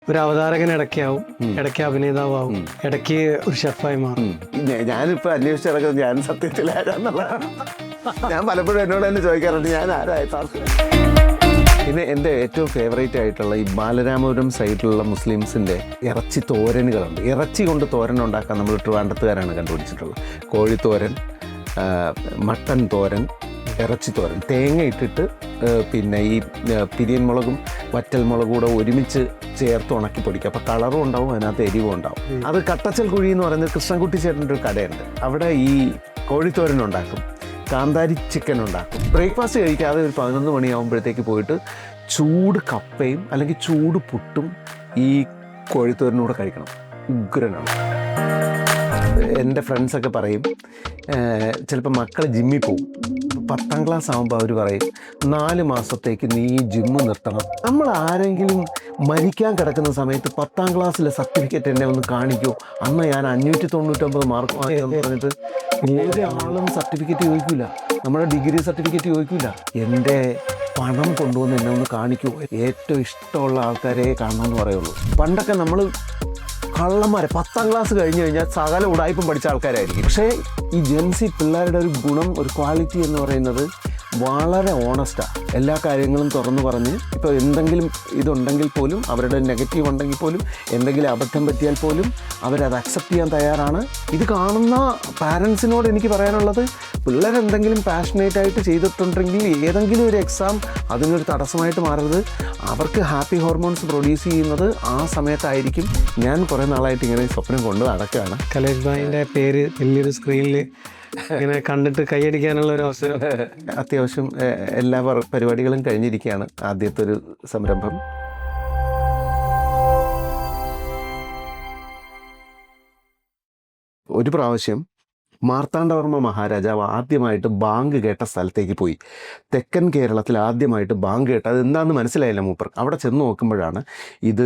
ഒരു അവതാരകൻ ഇടയ്ക്കാവും, ഇടയ്ക്ക് അഭിനേതാവും, ഇടയ്ക്ക് ഒരു ഷെഫായി മാറും. ഞാനിപ്പോ അന്വേഷിച്ച് നടക്കുന്നത് ഞാൻ സത്യത്തിൽ ആരാന്നുള്ളതാണ്. ഞാൻ പലപ്പോഴും എന്നോട് തന്നെ ചോദിക്കാറുണ്ട് ഞാൻ ആരായിട്ടാണ്. പിന്നെ എൻ്റെ ഏറ്റവും ഫേവറേറ്റ് ആയിട്ടുള്ള ഈ ബാലരാമപുരം സൈഡിലുള്ള മുസ്ലിംസിൻ്റെ ഇറച്ചി തോരനുകളുണ്ട്. ഇറച്ചി കൊണ്ട് തോരൻ ഉണ്ടാക്കാൻ നമ്മൾ ട്രിവാൻഡ്രത്തുകാരാണ് കണ്ടുപിടിച്ചിട്ടുള്ളത്. കോഴിത്തോരൻ, മട്ടൻ തോരൻ, ഇറച്ചി തോരൻ, തേങ്ങ ഇട്ടിട്ട് പിന്നെ ഈ പിരിയൻ മുളകും വറ്റൽ മുളകും കൂടെ ഒരുമിച്ച് ചേർത്ത് ഉണക്കി പൊടിക്കുക. അപ്പോൾ കളറും ഉണ്ടാവും, അതിനകത്ത് എരിവും ഉണ്ടാവും. അത് കട്ടച്ചൽ കുഴി എന്ന് പറയുന്നത് കൃഷ്ണൻകുട്ടി ചേട്ടൻ്റെ ഒരു കടയുണ്ട്. അവിടെ ഈ കോഴിത്തോരൻ ഉണ്ടാക്കും, കാന്താരി ചിക്കൻ ഉണ്ടാക്കും. ബ്രേക്ക്ഫാസ്റ്റ് കഴിക്കാതെ ഒരു 11 മണിയാകുമ്പോഴത്തേക്ക് പോയിട്ട് ചൂട് കപ്പയും അല്ലെങ്കിൽ ചൂട് പുട്ടും ഈ കോഴിത്തോരനൂടെ കഴിക്കണം. ഉഗ്രനാണ്. എൻ്റെ ഫ്രണ്ട്സൊക്കെ പറയും, ചിലപ്പോൾ മക്കൾ ജിമ്മിൽ പോകും. 10ാം ക്ലാസ് ആകുമ്പോൾ അവർ പറയും 4 മാസത്തേക്ക് നീ ജിമ്മ് നിർത്തണം. നമ്മൾ ആരെങ്കിലും മരിക്കാൻ കിടക്കുന്ന സമയത്ത് 10ാം ക്ലാസ്സിലെ സർട്ടിഫിക്കറ്റ് എന്നെ ഒന്ന് കാണിക്കൂ, അന്ന് ഞാൻ 599 മാർക്ക് വാങ്ങിയെന്ന് പറഞ്ഞിട്ട് ഒരാളും സർട്ടിഫിക്കറ്റ് ചോദിക്കില്ല, നമ്മുടെ ഡിഗ്രി സർട്ടിഫിക്കറ്റ് ചോദിക്കില്ല. എൻ്റെ പണം കൊണ്ടുവന്ന് എന്നെ ഒന്ന് കാണിക്കൂ, ഏറ്റവും ഇഷ്ടമുള്ള ആൾക്കാരെ കാണണമെന്ന് പറയുള്ളൂ. പണ്ടൊക്കെ നമ്മൾ കള്ളന്മാരെ 10ാം ക്ലാസ് കഴിഞ്ഞ് കഴിഞ്ഞാൽ സകല ഉടായ്പം പഠിച്ച ആൾക്കാരായിരിക്കും. പക്ഷേ ഈ ജെൻസി പിള്ളേരുടെ ഒരു ഗുണം, ഒരു ക്വാളിറ്റി എന്ന് പറയുന്നത് വളരെ ഓണസ്റ്റാണ്. എല്ലാ കാര്യങ്ങളും തുറന്നു പറഞ്ഞ്, ഇപ്പോൾ എന്തെങ്കിലും ഇതുണ്ടെങ്കിൽ പോലും, അവരുടെ നെഗറ്റീവ് ഉണ്ടെങ്കിൽ പോലും, എന്തെങ്കിലും അബദ്ധം പറ്റിയാൽ പോലും അവരത് അക്സെപ്റ്റ് ചെയ്യാൻ തയ്യാറാണ്. ഇത് കാണുന്ന പാരൻസിനോട് എനിക്ക് പറയാനുള്ളത്, പിള്ളേരെന്തെങ്കിലും പാഷനേറ്റായിട്ട് ചെയ്തിട്ടുണ്ടെങ്കിൽ ഏതെങ്കിലും ഒരു എക്സാം അതിനൊരു തടസ്സമായിട്ട് മാറരുത്. അവർക്ക് ഹാപ്പി ഹോർമോൺസ് പ്രൊഡ്യൂസ് ചെയ്യുന്നത് ആ സമയത്തായിരിക്കും. ഞാൻ കുറേ നാളായിട്ട് ഇങ്ങനെ സ്വപ്നം കൊണ്ട് നടക്കുകയാണ്. കലേഷ് ഭായിൻ്റെ പേര് വലിയൊരു സ്ക്രീനിൽ ഇങ്ങനെ കണ്ടിട്ട് കൈയടിക്കാനുള്ള ഒരു അവസരം. അത്യാവശ്യം എല്ലാ പരിപാടികളും കഴിഞ്ഞിരിക്കുകയാണ്. ആദ്യത്തെ ഒരു സംരംഭം. ഒരു പ്രാവശ്യം മാർത്താണ്ഡവർമ്മ മഹാരാജാവ് ആദ്യമായിട്ട് ബാങ്ക് കേട്ട സ്ഥലത്തേക്ക് പോയി. തെക്കൻ കേരളത്തിൽ ആദ്യമായിട്ട് ബാങ്ക് കേട്ട, അത് എന്താണെന്ന് മനസ്സിലായില്ല മൂപ്പർ. അവിടെ ചെന്ന് നോക്കുമ്പോഴാണ് ഇത്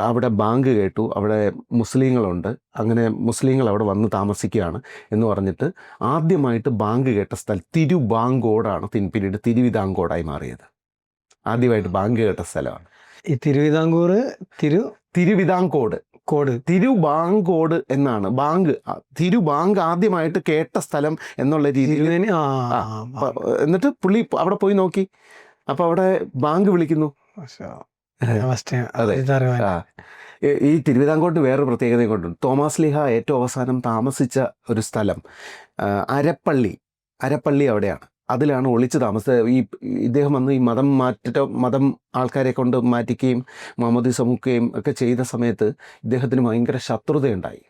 അവിടെ ബാങ്ക് കേട്ടു, അവിടെ മുസ്ലിങ്ങളുണ്ട്, അങ്ങനെ മുസ്ലിങ്ങൾ അവിടെ വന്ന് താമസിക്കുകയാണ് എന്ന് പറഞ്ഞിട്ട് ആദ്യമായിട്ട് ബാങ്ക് കേട്ട സ്ഥലം തിരുബാങ്കോടാണ്. പിന്നീട് തിരുവിതാംകോടായി മാറിയത്. ആദ്യമായിട്ട് ബാങ്ക് കേട്ട സ്ഥലമാണ് ഈ തിരുവിതാംകൂർ. തിരുവിതാംകോട് തിരുബാങ്കോട് എന്നാണ്. ബാങ്ക്, തിരുബാങ്ക് ആദ്യമായിട്ട് കേട്ട സ്ഥലം എന്നുള്ള രീതിയിൽ. എന്നിട്ട് പുള്ളി അവിടെ പോയി നോക്കി, അപ്പൊ അവിടെ ബാങ്ക് വിളിക്കുന്നു. അതെ. ഈ തിരുവിതാംകോട്ട് വേറൊരു പ്രത്യേകതയും കൊണ്ടുണ്ട്. തോമാസ് ലീഹ ഏറ്റവും അവസാനം താമസിച്ച ഒരു സ്ഥലം അരപ്പള്ളി അവിടെയാണ്. അതിലാണ് ഒളിച്ച് താമസിച്ചത്. ഇദ്ദേഹം വന്ന് ഈ മതം ആൾക്കാരെ കൊണ്ട് മാറ്റിക്കുകയും മുഹമ്മദ് മുക്കുകയും ഒക്കെ ചെയ്ത സമയത്ത് ഇദ്ദേഹത്തിന് ഭയങ്കര ശത്രുതയുണ്ടായി.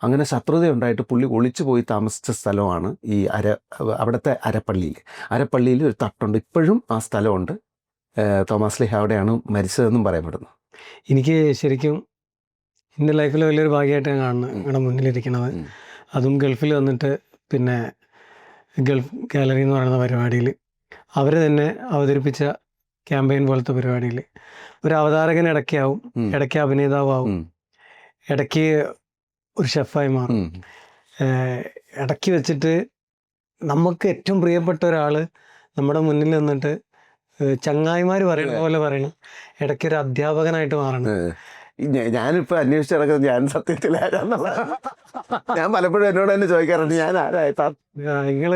അങ്ങനെ ശത്രുതയുണ്ടായിട്ട് പുള്ളി ഒളിച്ചു പോയി താമസിച്ച സ്ഥലമാണ് ഈ അവിടുത്തെ അരപ്പള്ളിയിൽ ഒരു തട്ടുണ്ട്. ഇപ്പോഴും ആ സ്ഥലമുണ്ട്. തോമാസ് ലീഹ അവിടെയാണ് മരിച്ചതെന്നും പറയപ്പെടുന്നു. എനിക്ക് ശരിക്കും എൻ്റെ ലൈഫിൽ വലിയൊരു ഭാഗ്യമായിട്ട് ഞാൻ കാണുന്നത് നിങ്ങളുടെ മുന്നിലിരിക്കുന്നത്. അതും ഗൾഫിൽ വന്നിട്ട് പിന്നെ ഗൾഫ് ഗാലറി എന്ന് പറയുന്ന പരിപാടിയിൽ അവർ തന്നെ അവതരിപ്പിച്ച ക്യാമ്പയിൻ പോലത്തെ പരിപാടിയിൽ ഒരു അവതാരകൻ ഇടയ്ക്കാവും, ഇടയ്ക്ക് അഭിനേതാവും, ഇടയ്ക്ക് ഒരു ഷെഫായി മാറും. ഇടയ്ക്ക് വെച്ചിട്ട് നമുക്ക് ഏറ്റവും പ്രിയപ്പെട്ട ഒരാൾ നമ്മുടെ മുന്നിൽ നിന്നിട്ട് ചങ്ങായിമാർ പറയുന്ന പോലെ പറയണം, ഇടയ്ക്ക് ഒരു അധ്യാപകനായിട്ട് മാറണം. ഞാനിപ്പോൾ അന്വേഷിച്ച് നടക്കുന്നത് ഞാൻ സത്യത്തിൽ ആരാന്നുള്ളതാണ്. ഞാൻ പലപ്പോഴും എന്നോട് തന്നെ ചോദിക്കാറുണ്ട് ഞാൻ ആരായിട്ടാ. നിങ്ങൾ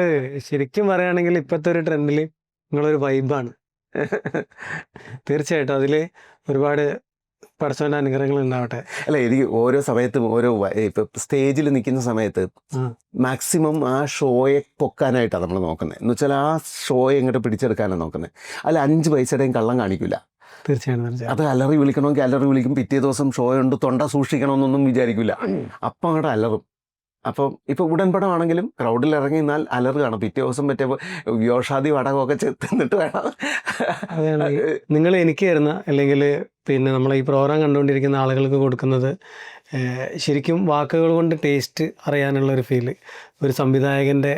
ശരിക്കും പറയുകയാണെങ്കിൽ ഇപ്പോഴത്തെ ഒരു ട്രെൻഡിൽ നിങ്ങളൊരു വൈബാണ്. തീർച്ചയായിട്ടും അതിൽ ഒരുപാട് പടച്ചവൻ്റെ അനുഗ്രഹങ്ങൾ ഉണ്ടാവട്ടെ. അല്ല, എനിക്ക് ഓരോ സമയത്തും ഇപ്പം സ്റ്റേജിൽ നിൽക്കുന്ന സമയത്ത് മാക്സിമം ആ ഷോയെ പൊക്കാനായിട്ടാണ് നമ്മൾ നോക്കുന്നത്. എന്ന് വെച്ചാൽ ആ ഷോയെ ഇങ്ങോട്ട് പിടിച്ചെടുക്കാനാണ് നോക്കുന്നത്. അതിൽ 5 പൈസയുടെയും കള്ളം കാണിക്കില്ല. തീർച്ചയായിട്ടും. അത് അലറി വിളിക്കണമെങ്കിൽ അലറി വിളിക്കും. പിറ്റേ ദിവസം ഷോ ഉണ്ട്, തൊണ്ട സൂക്ഷിക്കണമെന്നൊന്നും വിചാരിക്കില്ല. അപ്പം അങ്ങോട്ട് അലറും. അപ്പം ഇപ്പോൾ ഉടൻപടമാണെങ്കിലും ക്രൗഡിൽ ഇറങ്ങി നിന്നാൽ അലറുകയാണ്. പിറ്റേ ദിവസം മറ്റേ യോഷാദി വടകമൊക്കെ തിന്നിട്ട് വേണം. അതാണ് നിങ്ങൾ എനിക്ക് തരുന്ന, അല്ലെങ്കിൽ പിന്നെ നമ്മളെ ഈ പ്രോഗ്രാം കണ്ടുകൊണ്ടിരിക്കുന്ന ആളുകൾക്ക് കൊടുക്കുന്നത് ശരിക്കും വാക്കുകൾ കൊണ്ട് ടേസ്റ്റ് അറിയാനുള്ളൊരു ഫീല്, ഒരു സംവിധായകൻ്റെ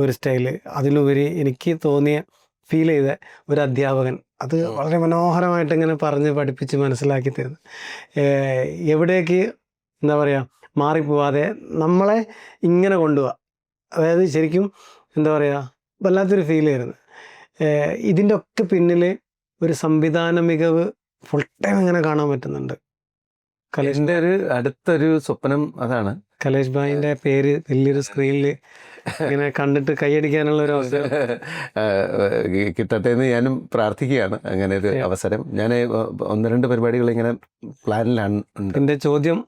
ഒരു സ്റ്റൈല്, അതിലുപരി എനിക്ക് ഫീൽ ചെയ്ത ഒരു അധ്യാപകൻ. അത് വളരെ മനോഹരമായിട്ട് ഇങ്ങനെ പറഞ്ഞ് പഠിപ്പിച്ച് മനസ്സിലാക്കി തരുന്നു. എവിടേക്ക് എന്താ പറയുക മാറിപ്പോവാതെ നമ്മളെ ഇങ്ങനെ കൊണ്ടുപോവുക. അതായത് ശരിക്കും എന്താ പറയുക വല്ലാത്തൊരു ഫീൽ ആയിരുന്നു. ഇതിൻ്റെ ഒക്കെ പിന്നിൽ ഒരു സംവിധാന മികവ് ഫുൾ ടൈം ഇങ്ങനെ കാണാൻ പറ്റുന്നുണ്ട്. എൻ്റെ ഒരു അടുത്തൊരു സ്വപ്നം അതാണ്. കലേഷ് ഭായിൻ്റെ പേര് വലിയൊരു സ്ക്രീനിൽ ഇങ്ങനെ കണ്ടിട്ട് കൈയടിക്കാനുള്ള ഒരു അവസരം കിട്ടട്ടെ എന്ന് ഞാനും പ്രാർത്ഥിക്കുകയാണ്. അങ്ങനെ ഒരു അവസരം ഞാൻ 1-2 പരിപാടികൾ ഇങ്ങനെ പ്ലാനിലാണ്. എൻ്റെ ചോദ്യം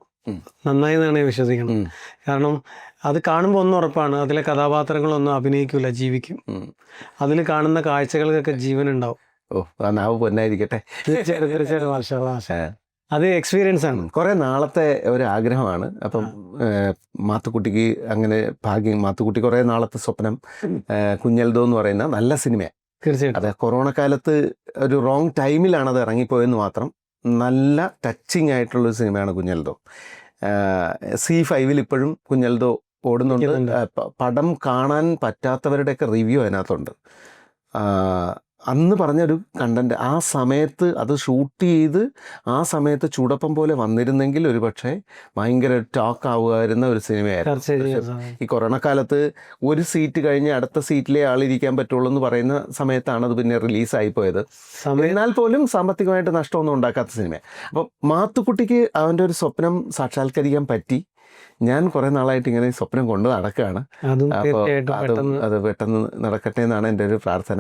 നന്നായി എന്നാണ് ഞാൻ വിശ്വസിക്കുന്നത്. കാരണം അത് കാണുമ്പോൾ ഒന്നും ഉറപ്പാണ്, അതിലെ കഥാപാത്രങ്ങളൊന്നും അഭിനയിക്കില്ല, ജീവിക്കും. അതിൽ കാണുന്ന കാഴ്ചകൾക്കൊക്കെ ജീവൻ ഉണ്ടാവും. ആ നാവ് പൊന്നായിരിക്കട്ടെ. തീർച്ചയായിട്ടും അത് എക്സ്പീരിയൻസ് ആണ്. കുറേ നാളത്തെ ഒരു ആഗ്രഹമാണ്. അപ്പം മാത്തുക്കുട്ടിക്ക് അങ്ങനെ ഭാഗ്യം, മാത്തുക്കുട്ടി കുറേ നാളത്തെ സ്വപ്നം കുഞ്ഞൽദോ എന്ന് പറയുന്ന നല്ല സിനിമയാണ്. തീർച്ചയായിട്ടും അതെ, കൊറോണ കാലത്ത് ഒരു റോങ് ടൈമിലാണ് അത് ഇറങ്ങിപ്പോയെന്ന് മാത്രം. നല്ല ടച്ചിങ് ആയിട്ടുള്ളൊരു സിനിമയാണ് കുഞ്ഞൽദോ. C5 ഇപ്പോഴും കുഞ്ഞൽദോ ഓടുന്നുണ്ട്. പടം കാണാൻ പറ്റാത്തവരുടെയൊക്കെ റിവ്യൂ അതിനകത്തുണ്ട്. അന്ന് പറഞ്ഞൊരു കണ്ടന്റ് ആ സമയത്ത് അത് ഷൂട്ട് ചെയ്ത് ആ സമയത്ത് ചൂടപ്പം പോലെ വന്നിരുന്നെങ്കിൽ ഒരു പക്ഷേ ഭയങ്കര ടോക്ക് ആവുമായിരുന്ന ഒരു സിനിമയായിരുന്നു. ഈ കൊറോണ കാലത്ത് ഒരു സീറ്റ് കഴിഞ്ഞ് അടുത്ത സീറ്റിലേ ആളിരിക്കാൻ പറ്റുള്ളൂ എന്ന് പറയുന്ന സമയത്താണ് അത് പിന്നെ റിലീസായി പോയത്. എന്നാൽ പോലും സാമ്പത്തികമായിട്ട് നഷ്ടമൊന്നും ഉണ്ടാക്കാത്ത സിനിമ. അപ്പം മാത്തുക്കുട്ടിക്ക് അവൻ്റെ ഒരു സ്വപ്നം സാക്ഷാത്കരിക്കാൻ പറ്റി. ഞാൻ കുറേ നാളായിട്ട് ഇങ്ങനെ സ്വപ്നം കൊണ്ട് നടക്കുകയാണ്. അപ്പോൾ അത് പെട്ടെന്ന് നടക്കട്ടെ എന്നാണ് എൻ്റെ ഒരു പ്രാർത്ഥന.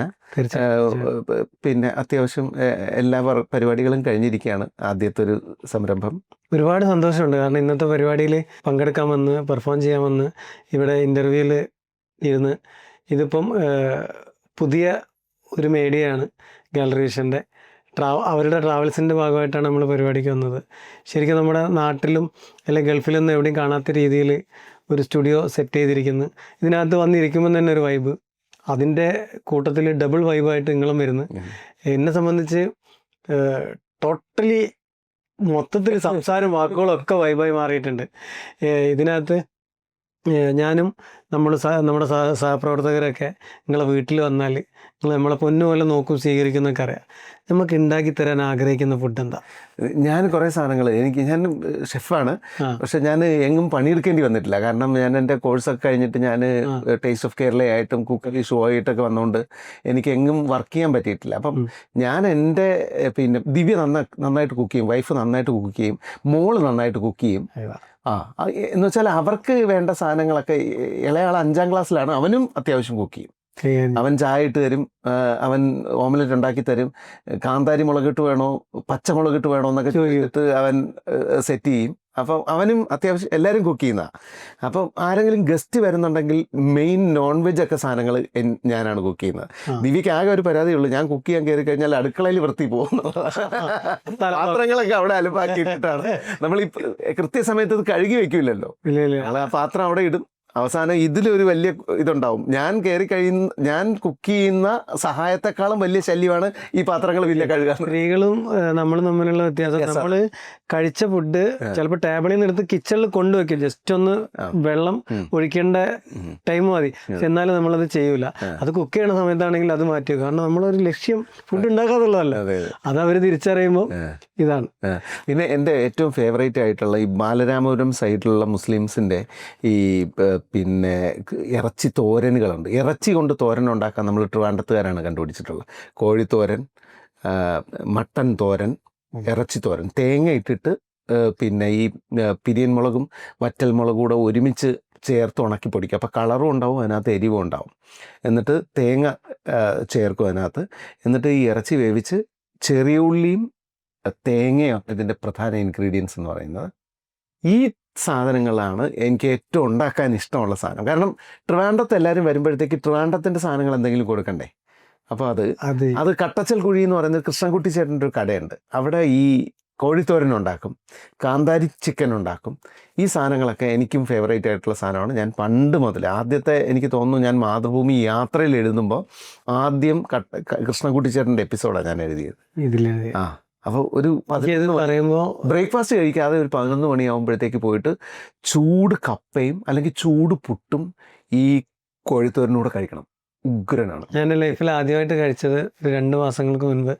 പിന്നെ അത്യാവശ്യം എല്ലാ പരിപാടികളും കഴിഞ്ഞിരിക്കുകയാണ്. ആദ്യത്തെ ഒരു സംരംഭം. ഒരുപാട് സന്തോഷമുണ്ട്. കാരണം ഇന്നത്തെ പരിപാടിയിൽ പങ്കെടുക്കാമെന്ന്, പെർഫോം ചെയ്യാമെന്ന്, ഇവിടെ ഇൻ്റർവ്യൂവിൽ ഇരുന്ന്, ഇതിപ്പം പുതിയ ഒരു മീഡിയയാണ് ഗാലറി വിഷൻ്റെ. അവരുടെ ട്രാവൽസിൻ്റെ ഭാഗമായിട്ടാണ് നമ്മൾ പരിപാടിക്ക് വന്നത്. ശരിക്കും നമ്മുടെ നാട്ടിലും അല്ലെങ്കിൽ ഗൾഫിലൊന്നും എവിടെയും കാണാത്ത രീതിയിൽ ഒരു സ്റ്റുഡിയോ സെറ്റ് ചെയ്തിരിക്കുന്നു. ഇതിനകത്ത് വന്നിരിക്കുമ്പോൾ തന്നെ ഒരു വൈബ്, അതിൻ്റെ കൂട്ടത്തിൽ ഡബിൾ വൈബായിട്ട് നിങ്ങളും വരുന്നു. എന്നെ സംബന്ധിച്ച് ടോട്ടലി മൊത്തത്തിൽ സംസാരം വാക്കുകളും ഒക്കെ വൈബായി മാറിയിട്ടുണ്ട്. ഇതിനകത്ത് ഞാനും നമ്മുടെ സഹപ്രവർത്തകരൊക്കെ നിങ്ങളെ വീട്ടിൽ വന്നാൽ നിങ്ങൾ നമ്മളെ പൊന്നുപോലെ നോക്കും, സ്വീകരിക്കുന്നൊക്കെ അറിയാം. നമുക്ക് ഉണ്ടാക്കി തരാൻ ആഗ്രഹിക്കുന്ന ഫുഡ് എന്താ? ഞാൻ കുറേ സാധനങ്ങൾ ഞാൻ ഷെഫാണ്, പക്ഷെ ഞാൻ എങ്ങും പണിയെടുക്കേണ്ടി വന്നിട്ടില്ല. കാരണം ഞാൻ എൻ്റെ കോഴ്സൊക്കെ കഴിഞ്ഞിട്ട് ഞാൻ ടേസ്റ്റ് ഓഫ് കേരളയായിട്ടും കുക്കറി ഷോ ആയിട്ടൊക്കെ വന്നുകൊണ്ട് എനിക്ക് എങ്ങും വർക്ക് ചെയ്യാൻ പറ്റിയിട്ടില്ല. അപ്പം ഞാൻ എൻ്റെ പിന്നെ ദിവ്യ നന്നായിട്ട് കുക്ക് ചെയ്യും, വൈഫ് നന്നായിട്ട് കുക്ക് ചെയ്യും, മോള് നന്നായിട്ട് കുക്ക് ചെയ്യും. എന്ന് വെച്ചാൽ അവർക്ക് വേണ്ട സാധനങ്ങളൊക്കെ, ഇളയാൾ 5ാം ക്ലാസ്സിലാണ്, അവനും അത്യാവശ്യം കുക്ക് ചെയ്യും. അവൻ ചായ ഇട്ട് തരും, അവൻ ഓംലെറ്റ് ഉണ്ടാക്കി തരും, കാന്താരി മുളകിട്ട് വേണോ പച്ചമുളകിട്ട് വേണോ എന്നൊക്കെ ചോദിച്ചിട്ട് അവൻ സെറ്റ് ചെയ്യും. അപ്പം അവനും അത്യാവശ്യം എല്ലാവരും കുക്ക് ചെയ്യുന്നതാണ്. അപ്പം ആരെങ്കിലും ഗസ്റ്റ് വരുന്നുണ്ടെങ്കിൽ മെയിൻ നോൺ വെജ് ഒക്കെ സാധനങ്ങൾ ഞാനാണ് കുക്ക് ചെയ്യുന്നത്. ദിവ്യക്ക് ആകെ ഒരു പരാതിയുള്ളൂ, ഞാൻ കുക്ക് ചെയ്യാൻ കയറി കഴിഞ്ഞാൽ അടുക്കളയിൽ വൃത്തി പോകുന്നതാണ്. പാത്രങ്ങളൊക്കെ അവിടെ അലുപ്പാക്കിയിട്ടാണ് നമ്മൾ ഈ കൃത്യസമയത്ത് ഇത് കഴുകി വെക്കില്ലല്ലോ. ആ പാത്രം അവിടെ ഇടും. അവസാനം ഇതിലൊരു വലിയ ഇതുണ്ടാവും. ഞാൻ കുക്ക് ചെയ്യുന്ന സഹായത്തെക്കാളും വലിയ ശല്യമാണ് ഈ പാത്രങ്ങൾ പിന്നെ കഴുകാൻ. സ്ത്രീകളും നമ്മളും തമ്മിലുള്ള വ്യത്യാസം, നമ്മൾ കഴിച്ച ഫുഡ് ചിലപ്പോൾ ടേബിളിൽ നിന്ന് എടുത്ത് കിച്ചണിൽ കൊണ്ടുവയ്ക്കും, ജസ്റ്റ് ഒന്ന് വെള്ളം ഒഴിക്കേണ്ട ടൈം മതി. എന്നാലും നമ്മളത് ചെയ്യൂല. അത് കുക്ക് ചെയ്യണ സമയത്താണെങ്കിൽ അത് മാറ്റുക. കാരണം നമ്മളൊരു ലക്ഷ്യം ഫുഡ് ഉണ്ടാക്കാതുള്ളതല്ല, അത് അവർ തിരിച്ചറിയുമ്പോൾ ഇതാണ്. പിന്നെ എൻ്റെ ഏറ്റവും ഫേവറേറ്റ് ആയിട്ടുള്ള ഈ ബാലരാമപുരം സൈഡിലുള്ള മുസ്ലിംസിൻ്റെ ഈ പിന്നെ ഇറച്ചി തോരനുകളുണ്ട്. ഇറച്ചി കൊണ്ട് തോരൻ ഉണ്ടാക്കാൻ നമ്മൾ ട്രിവാൻഡ്രത്തുകാരാണ് കണ്ടുപിടിച്ചിട്ടുള്ളത്. കോഴിത്തോരൻ, മട്ടൻ തോരൻ, ഇറച്ചി തോരൻ, തേങ്ങ ഇട്ടിട്ട് പിന്നെ ഈ പിരിയൻ മുളകും വറ്റൽ മുളകും കൂടെ ഒരുമിച്ച് ചേർത്ത് ഉണക്കി പൊടിക്കുക. അപ്പോൾ കളറും ഉണ്ടാവും, അതിനകത്ത് എരിവും ഉണ്ടാവും. എന്നിട്ട് തേങ്ങ ചേർക്കും അതിനകത്ത്. എന്നിട്ട് ഈ ഇറച്ചി വേവിച്ച് ചെറിയ ഉള്ളിയും തേങ്ങയാണ് ഇതിൻ്റെ പ്രധാന ഇൻഗ്രീഡിയൻസ് എന്ന് പറയുന്നത്. ഈ സാധനങ്ങളാണ് എനിക്ക് ഏറ്റവും ഉണ്ടാക്കാൻ ഇഷ്ടമുള്ള സാധനം. കാരണം ട്രിവാൻഡ്രത്ത് എല്ലാവരും വരുമ്പോഴത്തേക്ക് ട്രിവാൻഡ്രത്തിൻ്റെ സാധനങ്ങൾ എന്തെങ്കിലും കൊടുക്കണ്ടേ. അപ്പോൾ അത് കട്ടച്ചൽ കുഴി എന്ന് പറയുന്നത് കൃഷ്ണൻകുട്ടി ചേട്ടൻ്റെ ഒരു കടയുണ്ട്. അവിടെ ഈ കോഴിത്തോരൻ ഉണ്ടാക്കും, കാന്താരി ചിക്കൻ ഉണ്ടാക്കും. ഈ സാധനങ്ങളൊക്കെ എനിക്കും ഫേവറേറ്റ് ആയിട്ടുള്ള സാധനമാണ്. ഞാൻ പണ്ട് മുതൽ ആദ്യത്തെ എനിക്ക് തോന്നുന്നു ഞാൻ മാതൃഭൂമി യാത്രയിൽ എഴുതുമ്പോൾ ആദ്യം കൃഷ്ണൻകുട്ടി ചേട്ടൻ്റെ എപ്പിസോഡാണ് ഞാൻ എഴുതിയത്. അപ്പോൾ ഒരു പറയുമ്പോൾ ബ്രേക്ക്ഫാസ്റ്റ് കഴിക്കാതെ ഒരു 11 മണിയാകുമ്പോഴത്തേക്ക് പോയിട്ട് ചൂട് കപ്പയും അല്ലെങ്കിൽ ചൂട് പുട്ടും ഈ കോഴിത്തോരനൂടെ കഴിക്കണം. ഉഗ്രനാണ്. ഞാൻ എൻ്റെ ലൈഫിൽ ആദ്യമായിട്ട് കഴിച്ചത് 2 മാസങ്ങൾക്ക് മുൻപ്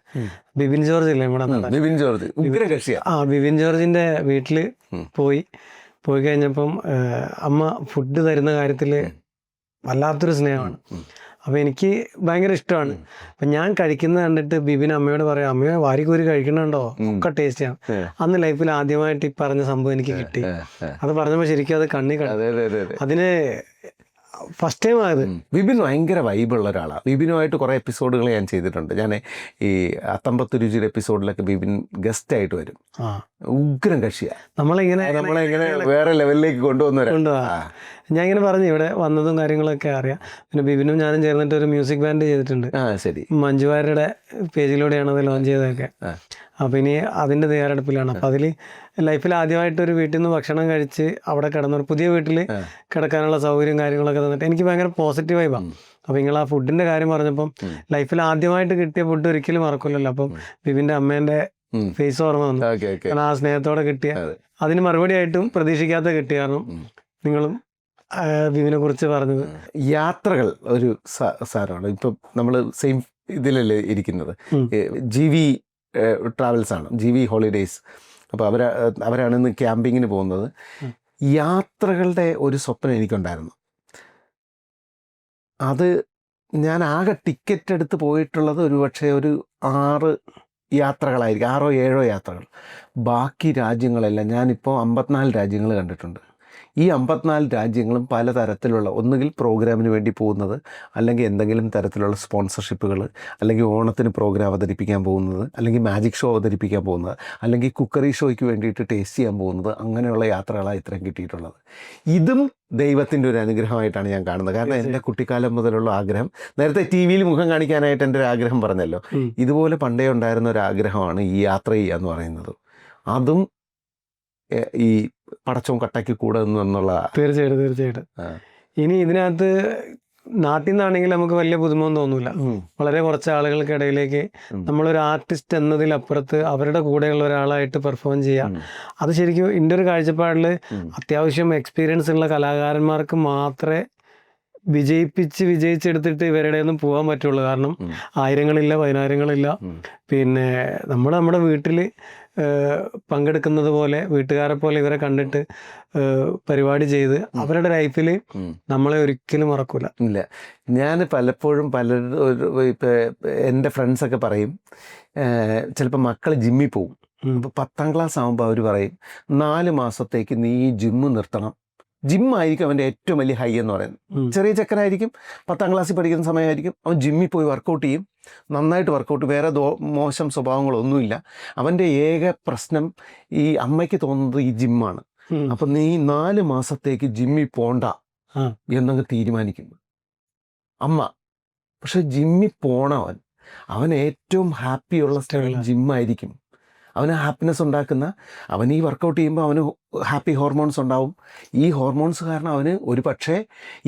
ബിബിൻ ജോർജ് ഇല്ലേ നമ്മുടെ ബിബിൻ ജോർജ്, ഉഗ്ര കക്ഷിയാണ്. ബിബിൻ ജോർജിൻ്റെ വീട്ടിൽ പോയി കഴിഞ്ഞപ്പം അമ്മ ഫുഡ് തരുന്ന കാര്യത്തിൽ വല്ലാത്തൊരു സ്നേഹമാണ്. അപ്പോൾ എനിക്ക് ഭയങ്കര ഇഷ്ടമാണ്. അപ്പം ഞാൻ കഴിക്കുന്നത് കണ്ടിട്ട് ബിബിൻ അമ്മയോട് പറയാം, അമ്മയോ വാരിക്കോരി കഴിക്കണുണ്ടോ, ഒക്കെ ടേസ്റ്റിയാണ്. അന്ന് ലൈഫിൽ ആദ്യമായിട്ട് ഈ പറഞ്ഞ സംഭവം എനിക്ക് കിട്ടി. അത് പറഞ്ഞപ്പോൾ ശരിക്കും അത് കണ്ണി അതിന് ഫസ്റ്റ് ടൈം ആയത്. വിപിൻ ഭയങ്കര വൈബുള്ള ഒരാളാണ്. വിപിനുമായിട്ട് കുറേ എപ്പിസോഡുകൾ ഞാൻ ചെയ്തിട്ടുണ്ട്. ഞാൻ ഈ അത്തമ്പത്ത് രുചിയുടെ എപ്പിസോഡിലൊക്കെ വിപിൻ ഗസ്റ്റായിട്ട് വരും. ഉഗ്രം കക്ഷിയാണ്. നമ്മളിങ്ങനെ വേറെ ലെവലിലേക്ക് കൊണ്ടുവന്നവരാ. ഞാൻ ഇങ്ങനെ പറഞ്ഞു ഇവിടെ വന്നതും കാര്യങ്ങളൊക്കെ അറിയാം. പിന്നെ ബിബിനും ഞാനും ചേർന്നിട്ട് ഒരു മ്യൂസിക് ബാൻഡ് ചെയ്തിട്ടുണ്ട്. ശരി. മഞ്ജു വാര്യരുടെ പേജിലൂടെയാണ് അത് ലോഞ്ച് ചെയ്തതൊക്കെ. അപ്പം ഇനി അതിൻ്റെ തയ്യാറെടുപ്പിലാണ്. അപ്പം അതിൽ ലൈഫിൽ ആദ്യമായിട്ടൊരു വീട്ടിൽ നിന്ന് ഭക്ഷണം കഴിച്ച് അവിടെ കിടന്നൊരു പുതിയ വീട്ടിൽ കിടക്കാനുള്ള സൗകര്യം കാര്യങ്ങളൊക്കെ തന്നിട്ട് എനിക്ക് ഭയങ്കര പോസിറ്റീവ് വൈബാണ്. അപ്പം നിങ്ങൾ ആ ഫുഡിൻ്റെ കാര്യം പറഞ്ഞപ്പം ലൈഫിൽ ആദ്യമായിട്ട് കിട്ടിയ ഫുഡ് ഒരിക്കലും മറക്കില്ലല്ലോ. അപ്പം ബിബിൻ്റെ അമ്മേൻ്റെ ഫേസ് ഓർമ്മ വന്നു. കാരണം ആ സ്നേഹത്തോടെ കിട്ടിയ അതിന് മറുപടി ആയിട്ടും പ്രതീക്ഷിക്കാത്ത കിട്ടിയ കാരണം നിങ്ങളും ബിബിനെ കുറിച്ച് പറഞ്ഞത്. യാത്രകൾ ഒരു സാധനമാണ്. ഇപ്പം നമ്മൾ സെയിം ഇതിലല്ലേ ഇരിക്കുന്നത്. GV ട്രാവൽസ് ആണ്, GV ഹോളിഡേയ്സ്. അപ്പോൾ അവരാണ് ഇന്ന് ക്യാമ്പിങ്ങിന് പോകുന്നത്. യാത്രകളുടെ ഒരു സ്വപ്നം എനിക്കുണ്ടായിരുന്നു. അത് ഞാൻ ആകെ ടിക്കറ്റ് എടുത്ത് പോയിട്ടുള്ളത് ഒരുപക്ഷെ ഒരു 6 യാത്രകളായിരിക്കും, 6 or 7 യാത്രകൾ. ബാക്കി രാജ്യങ്ങളെല്ലാം ഞാനിപ്പോൾ 54 രാജ്യങ്ങൾ കണ്ടിട്ടുണ്ട്. ഈ 54 രാജ്യങ്ങളും പലതരത്തിലുള്ള, ഒന്നുകിൽ പ്രോഗ്രാമിന് വേണ്ടി പോകുന്നത്, അല്ലെങ്കിൽ എന്തെങ്കിലും തരത്തിലുള്ള സ്പോൺസർഷിപ്പുകൾ, അല്ലെങ്കിൽ ഓണത്തിന് പ്രോഗ്രാം അവതരിപ്പിക്കാൻ പോകുന്നത്, അല്ലെങ്കിൽ മാജിക് ഷോ അവതരിപ്പിക്കാൻ പോകുന്നത്, അല്ലെങ്കിൽ കുക്കറി ഷോയ്ക്ക് വേണ്ടിയിട്ട് ടേസ്റ്റ് ചെയ്യാൻ പോകുന്നത്, അങ്ങനെയുള്ള യാത്രകളാണ് ഇത്രയും കിട്ടിയിട്ടുള്ളത്. ഇതും ദൈവത്തിൻ്റെ ഒരു അനുഗ്രഹമായിട്ടാണ് ഞാൻ കാണുന്നത്. കാരണം എൻ്റെ കുട്ടിക്കാലം മുതലുള്ള ആഗ്രഹം, നേരത്തെ TV യിൽ മുഖം കാണിക്കാനായിട്ട് എൻ്റെ ഒരു ആഗ്രഹം പറഞ്ഞല്ലോ, ഇതുപോലെ പണ്ടേ ഉണ്ടായിരുന്ന ഒരു ആഗ്രഹമാണ് ഈ യാത്ര ചെയ്യുക എന്ന് പറയുന്നത്. അതും ഈ പടച്ചവും കട്ടയ്ക്ക് കൂടെ എന്നുള്ള. തീർച്ചയായിട്ടും. ഇനി ഇതിനകത്ത് നാട്ടിൽ നിന്നാണെങ്കിൽ നമുക്ക് വലിയ പുതുമയൊന്നും തോന്നൂല. വളരെ കുറച്ച് ആളുകൾക്കിടയിലേക്ക് നമ്മളൊരു ആർട്ടിസ്റ്റ് എന്നതിലപ്പുറത്ത് അവരുടെ കൂടെയുള്ള ഒരാളായിട്ട് പെർഫോം ചെയ്യാം. അത് ശരിക്കും എൻ്റെ ഒരു കാഴ്ചപ്പാടിൽ അത്യാവശ്യം എക്സ്പീരിയൻസ് ഉള്ള കലാകാരന്മാർക്ക് മാത്രമേ വിജയിച്ചെടുത്തിട്ട് ഇവരുടെ ഒന്നും പോകാൻ പറ്റുള്ളൂ. കാരണം ആയിരങ്ങളില്ല, 10,000ങ്ങളില്ല. പിന്നെ നമ്മുടെ വീട്ടിൽ പങ്കെടുക്കുന്നത് പോലെ, വീട്ടുകാരെ പോലെ ഇവരെ കണ്ടിട്ട് പരിപാടി ചെയ്ത് അവരുടെ ലൈഫിൽ നമ്മളെ ഒരിക്കലും മറക്കൂല. ഇല്ല, ഞാൻ പലപ്പോഴും പലരും ഇപ്പം എൻ്റെ ഫ്രണ്ട്സൊക്കെ പറയും, ചിലപ്പോൾ മക്കൾ ജിമ്മിൽ പോവും. അപ്പോൾ 10ാം ക്ലാസ് ആകുമ്പോൾ അവർ പറയും 4 മാസത്തേക്ക് നീ ജിമ്മ് നിർത്തണം. ജിമ്മായിരിക്കും അവൻ്റെ ഏറ്റവും വലിയ ഹൈ എന്ന് പറയുന്നത്. ചെറിയ ചെക്കനായിരിക്കും, 10ാം ക്ലാസ്സിൽ പഠിക്കുന്ന സമയമായിരിക്കും, അവൻ ജിമ്മിൽ പോയി വർക്കൗട്ട് ചെയ്യും, നന്നായിട്ട് വർക്കൗട്ട്, വേറെ മോശം സ്വഭാവങ്ങളൊന്നുമില്ല. അവൻ്റെ ഏക പ്രശ്നം ഈ അമ്മയ്ക്ക് തോന്നുന്നത് ഈ ജിമ്മാണ്. അപ്പം നീ 4 മാസത്തേക്ക് ജിമ്മിൽ പോണ്ട എന്നങ്ങ് തീരുമാനിക്കും അമ്മ. പക്ഷെ ജിമ്മിൽ പോണവൻ, അവൻ ഏറ്റവും ഹാപ്പിയുള്ള സ്ഥലം ജിമ്മായിരിക്കും. അവന് ഹാപ്പിനെസ് ഉണ്ടാക്കുന്ന, അവൻ ഈ വർക്കൗട്ട് ചെയ്യുമ്പോൾ അവന് ഹാപ്പി ഹോർമോൺസ് ഉണ്ടാവും. ഈ ഹോർമോൺസ് കാരണം അവന് ഒരു പക്ഷേ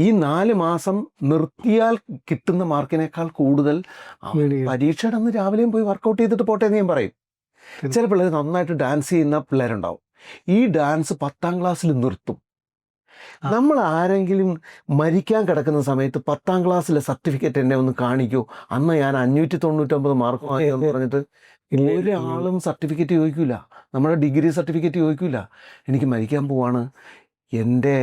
ഈ 4 മാസം നിർത്തിയാൽ കിട്ടുന്ന മാർക്കിനേക്കാൾ കൂടുതൽ പരീക്ഷയുടെ അന്ന് രാവിലെയും പോയി വർക്കൗട്ട് ചെയ്തിട്ട് പോട്ടെ എന്ന് ഞാൻ പറയും. ചില പിള്ളേർ നന്നായിട്ട് ഡാൻസ് ചെയ്യുന്ന പിള്ളേരുണ്ടാവും. ഈ ഡാൻസ് 10ാം ക്ലാസ്സിൽ നിർത്തും. നമ്മൾ ആരെങ്കിലും മരിക്കാൻ കിടക്കുന്ന സമയത്ത് 10ാം ക്ലാസ്സിലെ സർട്ടിഫിക്കറ്റ് എന്നെ ഒന്ന് കാണിക്കൂ, അന്ന് ഞാൻ 599 മാർക്ക് വാങ്ങിയെന്ന് പറഞ്ഞിട്ട് ഒരാളും സർട്ടിഫിക്കറ്റ് ചോദിക്കില്ല, നമ്മുടെ ഡിഗ്രി സർട്ടിഫിക്കറ്റ് ചോദിക്കില്ല. എനിക്ക് മരിക്കാൻ പോവാണ്, എൻ്റെ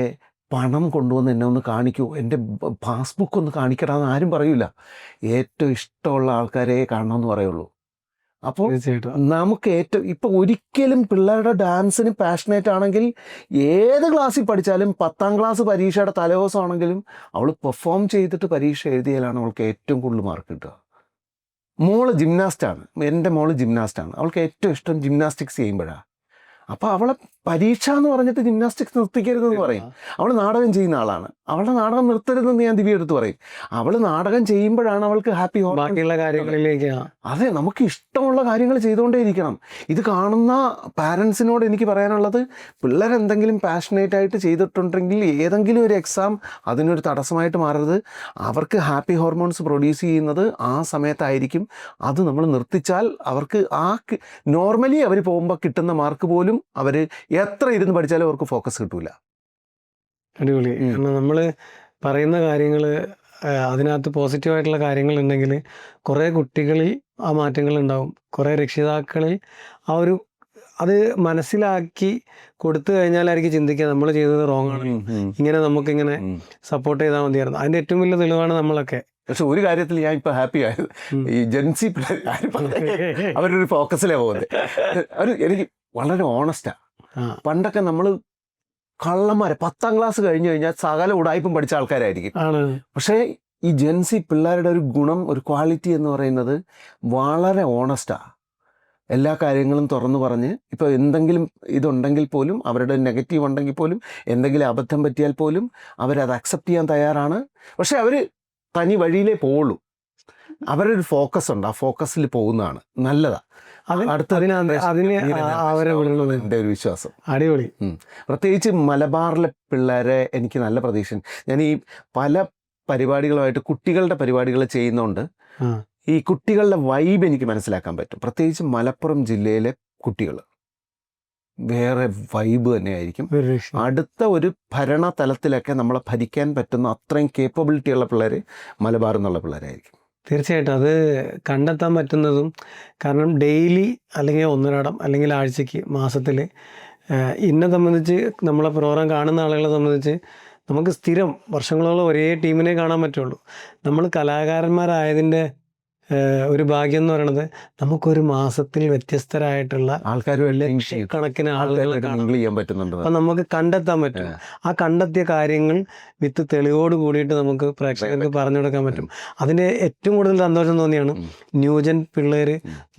പണം കൊണ്ടുവന്ന് എന്നെ ഒന്ന് കാണിക്കൂ, എൻ്റെ പാസ്ബുക്ക് ഒന്ന് കാണിക്കണമെന്ന് ആരും പറയൂല. ഏറ്റവും ഇഷ്ടമുള്ള ആൾക്കാരെ കാണണമെന്ന് പറയുള്ളൂ. അപ്പോൾ നമുക്ക് ഇപ്പം ഒരിക്കലും പിള്ളേരുടെ ഡാൻസിന് പാഷനേറ്റ് ആണെങ്കിൽ ഏത് ക്ലാസ്സിൽ പഠിച്ചാലും 10ാം ക്ലാസ് പരീക്ഷയുടെ തലേദിവസമാണെങ്കിലും അവൾ പെർഫോം ചെയ്തിട്ട് പരീക്ഷ എഴുതിയാലാണ് അവൾക്ക് ഏറ്റവും കൂടുതൽ മാർക്ക് കിട്ടുക. മോള് ജിംനാസ്റ്റാണ്, എൻ്റെ മോള് ജിംനാസ്റ്റാണ്. അവൾക്ക് ഏറ്റവും ഇഷ്ടം ജിംനാസ്റ്റിക്സ് ചെയ്യുമ്പോഴാണ്. അപ്പോൾ അവളെ പരീക്ഷ എന്ന് പറഞ്ഞിട്ട് ജിംനാസ്റ്റിക്സ് നിർത്തിക്കരുതെന്ന് പറയും. അവൾ നാടകം ചെയ്യുന്ന ആളാണ്, അവളുടെ നാടകം നിർത്തരുതെന്ന് ഞാൻ ദിവ്യ എടുത്ത് പറയും. അവൾ നാടകം ചെയ്യുമ്പോഴാണ് അവൾക്ക് ഹാപ്പി ബാക്കിയുള്ള കാര്യങ്ങളിലേക്ക്. അതെ, നമുക്ക് ഇഷ്ടമുള്ള കാര്യങ്ങൾ ചെയ്തുകൊണ്ടേയിരിക്കണം. ഇത് കാണുന്ന പാരൻസിനോട് എനിക്ക് പറയാനുള്ളത്, പിള്ളേരെന്തെങ്കിലും പാഷനേറ്റ് ആയിട്ട് ചെയ്തിട്ടുണ്ടെങ്കിൽ ഏതെങ്കിലും ഒരു എക്സാം അതിനൊരു തടസ്സമായിട്ട് മാറരുത്. അവർക്ക് ഹാപ്പി ഹോർമോൺസ് പ്രൊഡ്യൂസ് ചെയ്യുന്നത് ആ സമയത്തായിരിക്കും. അത് നമ്മൾ നിർത്തിച്ചാൽ അവർക്ക് നോർമലി അവർ പോകുമ്പോൾ കിട്ടുന്ന മാർക്ക് പോലും അവർ എത്ര ഇരുന്ന് പഠിച്ചാലും അവർക്ക് ഫോക്കസ് കിട്ടൂല. അടിപൊളി. കാരണം നമ്മൾ പറയുന്ന കാര്യങ്ങൾ, അതിനകത്ത് പോസിറ്റീവായിട്ടുള്ള കാര്യങ്ങളുണ്ടെങ്കിൽ കുറേ കുട്ടികളിൽ ആ മാറ്റങ്ങൾ ഉണ്ടാവും. കുറേ രക്ഷിതാക്കളിൽ അത് മനസ്സിലാക്കി കൊടുത്തു കഴിഞ്ഞാലായിരിക്കും ചിന്തിക്കുക നമ്മൾ ചെയ്തത് റോങ് ആണ്, ഇങ്ങനെ നമുക്കിങ്ങനെ സപ്പോർട്ട് ചെയ്താൽ മതിയായിരുന്നു. അതിൻ്റെ ഏറ്റവും വലിയ തെളിവാണ് നമ്മളൊക്കെ. പക്ഷെ ഒരു കാര്യത്തിൽ ഞാൻ ഇപ്പോൾ ഹാപ്പി ആയത്, ഈ ജെൻസി പിള്ളേർ അവരൊരു ഫോക്കസിലേ പോകുന്നത്. എനിക്ക് വളരെ ഓണസ്റ്റാണ്. പണ്ടൊക്കെ നമ്മൾ കള്ളന്മാരെ 10ാം ക്ലാസ് കഴിഞ്ഞ് കഴിഞ്ഞാൽ സകല ഉടായ്പും പഠിച്ച ആൾക്കാരായിരിക്കും. പക്ഷേ ഈ ജെൻസി പിള്ളേരുടെ ഒരു ഗുണം, ഒരു ക്വാളിറ്റി എന്ന് പറയുന്നത് വളരെ ഓണസ്റ്റാണ്. എല്ലാ കാര്യങ്ങളും തുറന്നു പറഞ്ഞ്, ഇപ്പോൾ എന്തെങ്കിലും ഇതുണ്ടെങ്കിൽ പോലും, അവരുടെ നെഗറ്റീവ് ഉണ്ടെങ്കിൽ പോലും, എന്തെങ്കിലും അബദ്ധം പറ്റിയാൽ പോലും അവരത് അക്സെപ്റ്റ് ചെയ്യാൻ തയ്യാറാണ്. പക്ഷേ അവർ തനി വഴിയിലേ പോവുള്ളൂ. അവരൊരു ഫോക്കസ് ഉണ്ട്, ആ ഫോക്കസിൽ പോകുന്നതാണ് നല്ലതാണ്. എൻ്റെ ഒരു വിശ്വാസം. അടിപൊളി. പ്രത്യേകിച്ച് മലബാറിലെ പിള്ളേരെ എനിക്ക് നല്ല പ്രതീക്ഷ. ഞാൻ ഈ പല പരിപാടികളുമായിട്ട് കുട്ടികളുടെ പരിപാടികൾ ചെയ്യുന്നതുകൊണ്ട് ഈ കുട്ടികളുടെ വൈബ് എനിക്ക് മനസ്സിലാക്കാൻ പറ്റും. പ്രത്യേകിച്ച് മലപ്പുറം ജില്ലയിലെ കുട്ടികൾ വേറെ വൈബ് തന്നെയായിരിക്കും. അടുത്ത ഒരു ഭരണ തലത്തിലൊക്കെ നമ്മളെ ഭരിക്കാൻ പറ്റുന്ന അത്രയും കേപ്പബിലിറ്റി ഉള്ള പിള്ളേർ മലബാറിൽ നിന്നുള്ള പിള്ളേരായിരിക്കും. തീർച്ചയായിട്ടും അത് കണ്ടെത്താൻ പറ്റുന്നതും, കാരണം ഡെയിലി അല്ലെങ്കിൽ ഒന്നരാടം അല്ലെങ്കിൽ ആഴ്ചയ്ക്ക് മാസത്തിൽ എന്നെ സംബന്ധിച്ച്, നമ്മളെ പ്രോഗ്രാം കാണുന്ന ആളുകളെ സംബന്ധിച്ച് നമുക്ക് സ്ഥിരം വർഷങ്ങളോളം ഒരേ ടീമിനെ കാണാൻ പറ്റുള്ളൂ. നമ്മൾ കലാകാരന്മാരായതിൻ്റെ ഒരു ഭാഗ്യം എന്ന് പറയുന്നത് നമുക്കൊരു മാസത്തിൽ വ്യത്യസ്തരായിട്ടുള്ള കണക്കിന് ആളുകളെ ചെയ്യാൻ പറ്റുന്നുണ്ട്. അപ്പം നമുക്ക് കണ്ടെത്താൻ പറ്റും. ആ കണ്ടെത്തിയ കാര്യങ്ങൾ വിത്ത് തെളിവോട് കൂടിയിട്ട് നമുക്ക് പ്രേക്ഷകർക്ക് പറഞ്ഞു കൊടുക്കാൻ പറ്റും. അതിൻ്റെ ഏറ്റവും കൂടുതൽ സന്തോഷം തോന്നിയാണ് ന്യൂജൻ പിള്ളേർ